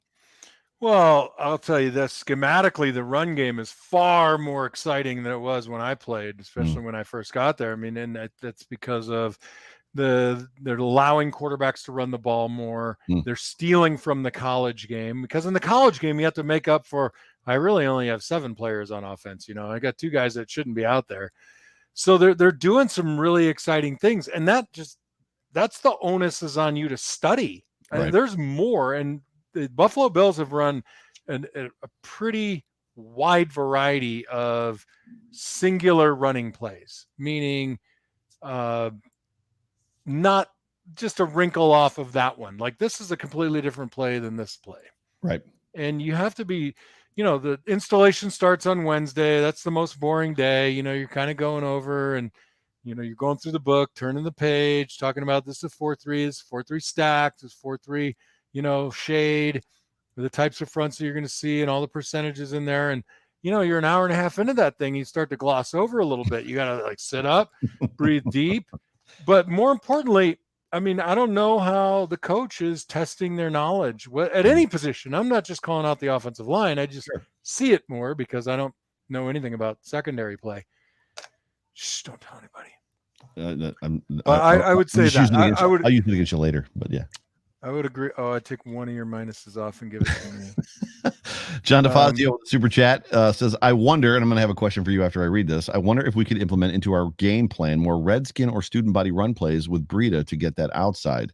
Well, I'll tell you this, schematically, the run game is far more exciting than it was when I played, especially when I first got there. I mean, and that's because of they're allowing quarterbacks to run the ball more. They're stealing from the college game, because in the college game, you have to make up for, I really only have 7 players on offense. I got 2 guys that shouldn't be out there. So they're doing some really exciting things. And that's the onus is on you to study. Right. And there's more. And the Buffalo Bills have run a pretty wide variety of singular running plays, meaning not just a wrinkle off of that one. Like, this is a completely different play than this play. Right. And you have to be, the installation starts on Wednesday. That's the most boring day. You're kind of going over and, you're going through the book, turning the page, talking about this is 4-3, this is 4-3 stacked, this is 4-3, shade, the types of fronts that you're going to see and all the percentages in there. And, you're an hour and a half into that thing. You start to gloss over a little bit. You got to sit up, breathe deep. But more importantly, I mean, I don't know how the coach is testing their knowledge at any position. I'm not just calling out the offensive line. I just see it more because I don't know anything about secondary play. Shh, don't tell anybody. I would say that. I'll use it against you later, but yeah. I would agree. Oh, I'd take one of your minuses off and give it to me. John DeFazio, Super Chat, says, I wonder, and I'm going to have a question for you after I read this. I wonder if we could implement into our game plan more Redskin or student body run plays with Breida to get that outside.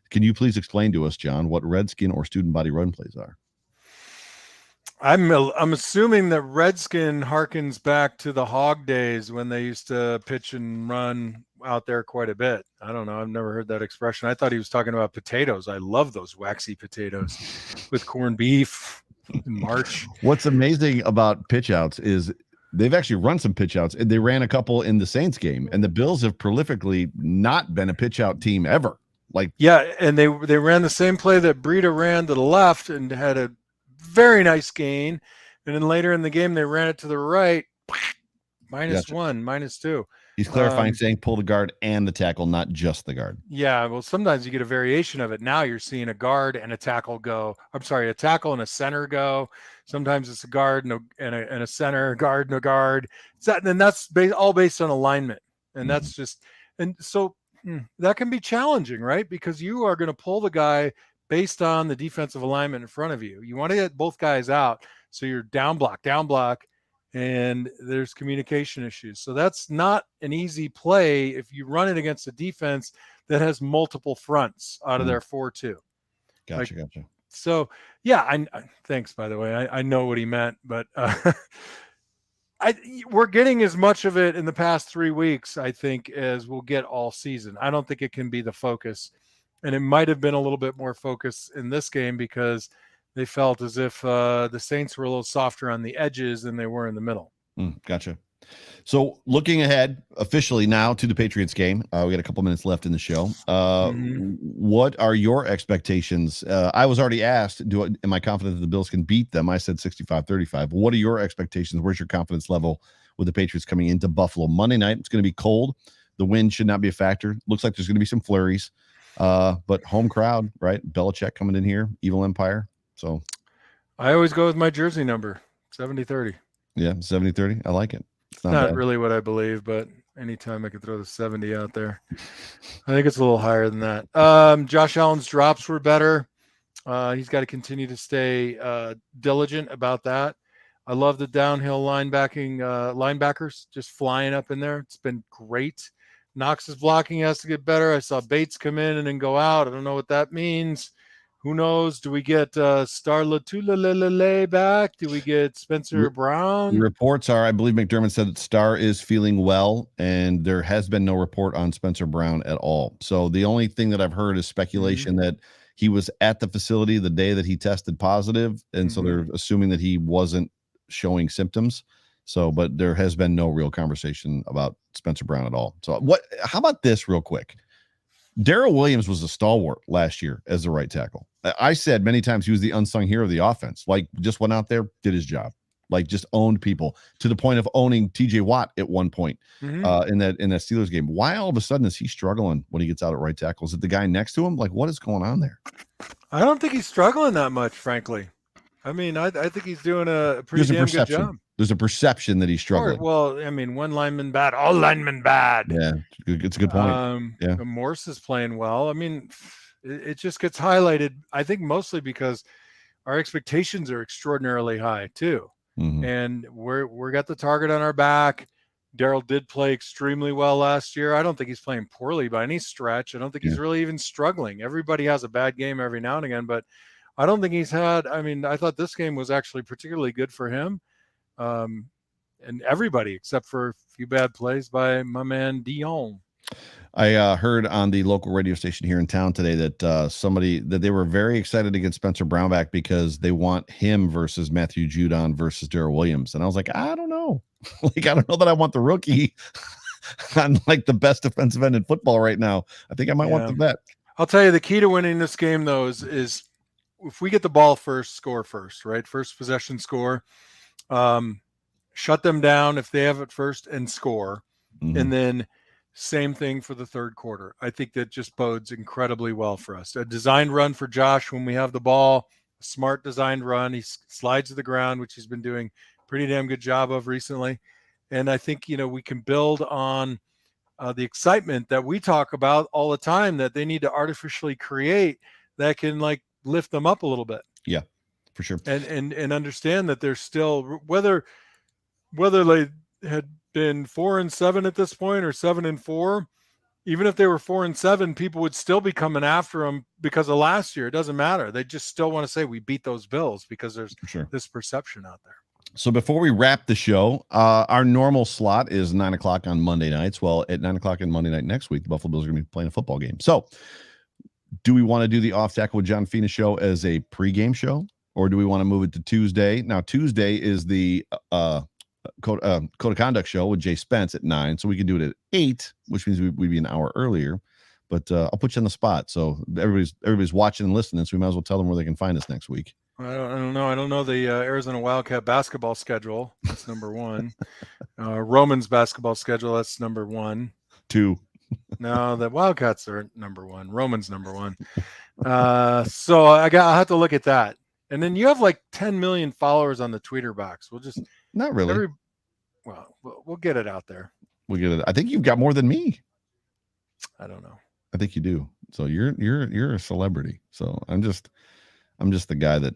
Can you please explain to us, John, what Redskin or student body run plays are? I'm assuming that Redskin harkens back to the Hog days when they used to pitch and run out there quite a bit. I don't know. I've never heard that expression. I thought he was talking about potatoes. I love those waxy potatoes with corned beef in March. What's amazing about pitch outs is they've actually run some pitch outs. They ran a couple in the Saints game, and the Bills have prolifically not been a pitch out team ever. And they ran the same play that Breida ran to the left and had a very nice gain. And then later in the game, they ran it to the right, -1, -2. He's clarifying, saying pull the guard and the tackle, not just the guard. Yeah, well, sometimes you get a variation of it. Now you're seeing a guard and a tackle go. I'm sorry, a tackle and a center go. Sometimes it's a guard and a center, a guard and a guard. And that's all based on alignment. And that's just – and so that can be challenging, right? Because you are going to pull the guy based on the defensive alignment in front of you. You want to get both guys out, so you're down block, and there's communication issues. So that's not an easy play if you run it against a defense that has multiple fronts out of their 4-2. Gotcha. So, yeah, thanks, by the way. I know what he meant, but we're getting as much of it in the past 3 weeks, I think, as we'll get all season. I don't think it can be the focus And it might have been a little bit more focus in this game because they felt as if the Saints were a little softer on the edges than they were in the middle. Gotcha. So looking ahead officially now to the Patriots game, we got a couple minutes left in the show. What are your expectations? I was already asked, am I confident that the Bills can beat them? I said 65-35. What are your expectations? Where's your confidence level with the Patriots coming into Buffalo Monday night? It's going to be cold. The wind should not be a factor. Looks like there's going to be some flurries, but home crowd, right? Belichick coming in here, evil empire. So I always go with my jersey number, 70-30. Yeah, 70-30. I like it. It's not really what I believe, but anytime I can throw the 70 out there, I think it's a little higher than that. Josh Allen's drops were better. He's got to continue to stay diligent about that. I love the downhill linebackers just flying up in there. It's been great. Knox's blocking has to get better. I saw Bates come in and then go out. I don't know what that means. Who knows? Do we get Star Latulele back? Do we get Spencer Brown? The reports are, I believe McDermott said that Star is feeling well, and there has been no report on Spencer Brown at all. So the only thing that I've heard is speculation that he was at the facility the day that he tested positive, and so they're assuming that he wasn't showing symptoms. So, but there has been no real conversation about Spencer Brown at all. So how about this real quick? Darrell Williams was a stalwart last year as the right tackle. I said many times he was the unsung hero of the offense. Like, just went out there, did his job, like just owned people to the point of owning TJ Watt at one point in that Steelers game. Why all of a sudden is he struggling when he gets out at right tackle? Is it the guy next to him? Like, what is going on there? I don't think he's struggling that much, frankly. I mean, I think he's doing a pretty damn good job. There's a perception that he's struggling. Well, I mean, one lineman bad, all linemen bad. Yeah, it's a good point. Morse is playing well. I mean, it just gets highlighted, I think, mostly because our expectations are extraordinarily high, too. And we're got the target on our back. Darrell did play extremely well last year. I don't think he's playing poorly by any stretch. I don't think he's really even struggling. Everybody has a bad game every now and again, but I don't think he's had – I mean, I thought this game was actually particularly good for him. And everybody except for a few bad plays by my man Dion. I heard on the local radio station here in town today that they were very excited to get Spencer Brown back because they want him versus Matthew Judon versus Darrell Williams. And I was like, I don't know. Like, I don't know that I want the rookie on like the best defensive end in football right now. I think I might want the vet. I'll tell you, the key to winning this game, though, is if we get the ball first, score first, right? First possession score. Shut them down if they have it first and score. And then same thing for the third quarter. I think that just bodes incredibly well for us. A designed run for Josh when we have the ball, a smart designed run. He slides to the ground, which he's been doing a pretty damn good job of recently. And I think, we can build on the excitement that we talk about all the time that they need to artificially create that can like lift them up a little bit. Yeah, for sure. And understand that they're still, whether they had been 4-7 at this point or 7-4, even if they were 4-7, people would still be coming after them because of last year. It doesn't matter. They just still want to say we beat those Bills because there's this perception out there. So before we wrap the show, our normal slot is 9:00 on Monday nights. Well, at 9:00 on Monday night next week, the Buffalo Bills are going to be playing a football game. So do we want to do the Off Tackle with John Fina show as a pregame show, or do we want to move it to Tuesday? Now, Tuesday is the Code of Conduct show with Jay Spence at 9, so we can do it at 8, which means we'd be an hour earlier. But I'll put you on the spot, so everybody's watching and listening, so we might as well tell them where they can find us next week. I don't know. I don't know the Arizona Wildcat basketball schedule. That's number 1. Romans basketball schedule. That's number 1. 2. No, the Wildcats are number 1. Romans number 1. So I'll have to look at that. And then you have like 10 million followers on the Tweeter box. We'll just not really. We'll get it out there. We'll get it. I think you've got more than me. I don't know. I think you do. So you're a celebrity. So I'm just the guy that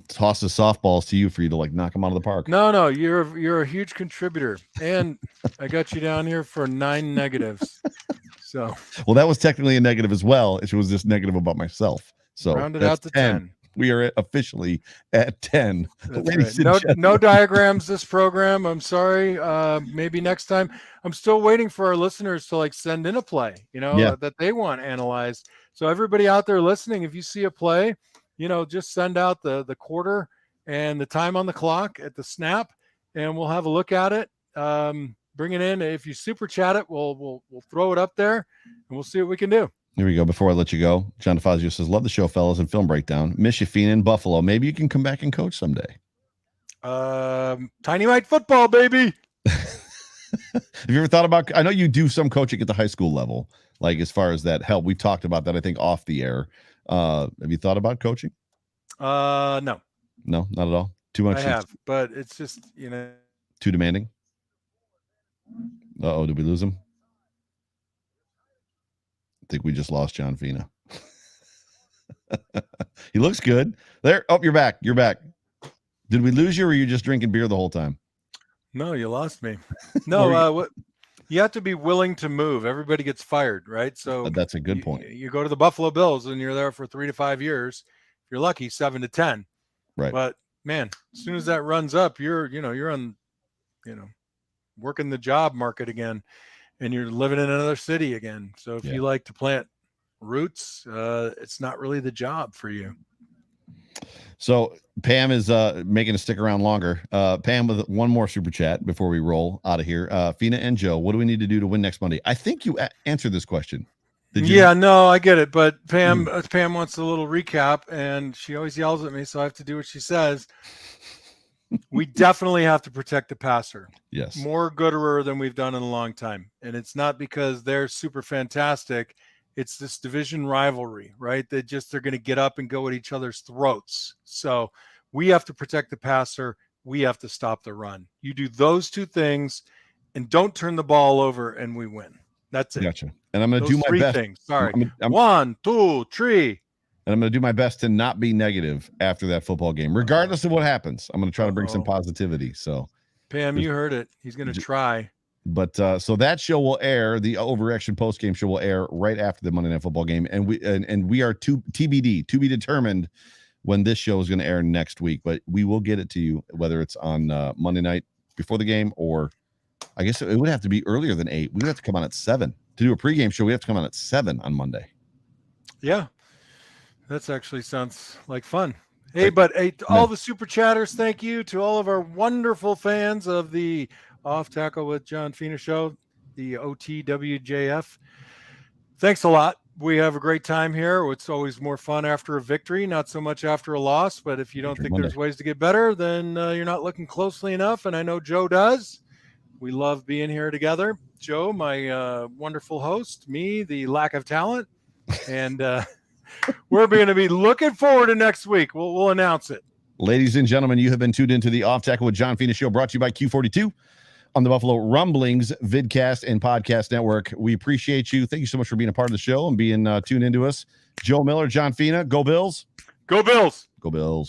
tosses softballs to you for you to like knock them out of the park. No, you're a huge contributor, and I got you down here for 9 negatives. So well, that was technically a negative as well. It was just negative about myself. So round it out to 10. We are officially at 10. That's right. No diagrams this program. I'm sorry. Maybe next time. I'm still waiting for our listeners to like send in a play, that they want analyzed. So everybody out there listening, if you see a play, just send out the quarter and the time on the clock at the snap, and we'll have a look at it. Bring it in. If you super chat it, we'll throw it up there, and we'll see what we can do. Here we go. Before I let you go, John DeFazio says, love the show, fellas, and film breakdown. Miss you, Fina in Buffalo. Maybe you can come back and coach someday. Tiny white football, baby. Have you ever thought about, I know you do some coaching at the high school level, like as far as that help. We've talked about that, I think, off the air. Have you thought about coaching? No. No, not at all. Too much. I have, but it's just, too demanding. Uh-oh, did we lose him? I think we just lost John Fina. He looks good. There. Oh, you're back. You're back. Did we lose you, or were you just drinking beer the whole time? No, you lost me. No, you have to be willing to move. Everybody gets fired, right? So that's a good point. You go to the Buffalo Bills and you're there for 3 to 5 years. If you're lucky, 7 to 10. Right. But man, as soon as that runs up, you're on, working the job market again, and you're living in another city again. So if you like to plant roots, it's not really the job for you. So Pam is making us stick around longer. Pam with one more super chat before we roll out of here. Fina and Joe, what do we need to do to win next Monday? I think you answered this question. Did you? Yeah, no, I get it. But Pam wants a little recap, and she always yells at me, so I have to do what she says. We definitely have to protect the passer. Yes. More Gooderer than we've done in a long time. And it's not because they're super fantastic. It's this division rivalry, right? They're going to get up and go at each other's throats. So we have to protect the passer. We have to stop the run. You do those two things and don't turn the ball over, and we win. That's it. Gotcha. And I'm going to do my best. Things. Sorry. 1, 2, 3. And I'm going to do my best to not be negative after that football game, regardless of what happens. I'm going to try to bring some positivity. So, Pam, you heard it. He's going to try. But so that show will air. The Overreaction post game show will air right after the Monday Night Football game, and we are TBD, to be determined, when this show is going to air next week. But we will get it to you, whether it's on Monday night before the game, or I guess it would have to be earlier than 8. We would have to come on at 7 to do a pregame show. We have to come on at 7 on Monday. Yeah. That's actually sounds like fun. Hey, but all the super chatters, thank you to all of our wonderful fans of the Off Tackle with John Fina show, the OTWJF. Thanks a lot. We have a great time here. It's always more fun after a victory, not so much after a loss. But if you don't think there's ways to get better, then you're not looking closely enough. And I know Joe does. We love being here together. Joe, my wonderful host, me, the lack of talent, and we're going to be looking forward to next week. We'll announce it. Ladies and gentlemen, you have been tuned into the Off Tackle with John Fina show, brought to you by Q42 on the Buffalo Rumblings vidcast and podcast network. We appreciate you. Thank you so much for being a part of the show and being tuned into us. Joe Miller, John Fina, go Bills. Go Bills. Go Bills.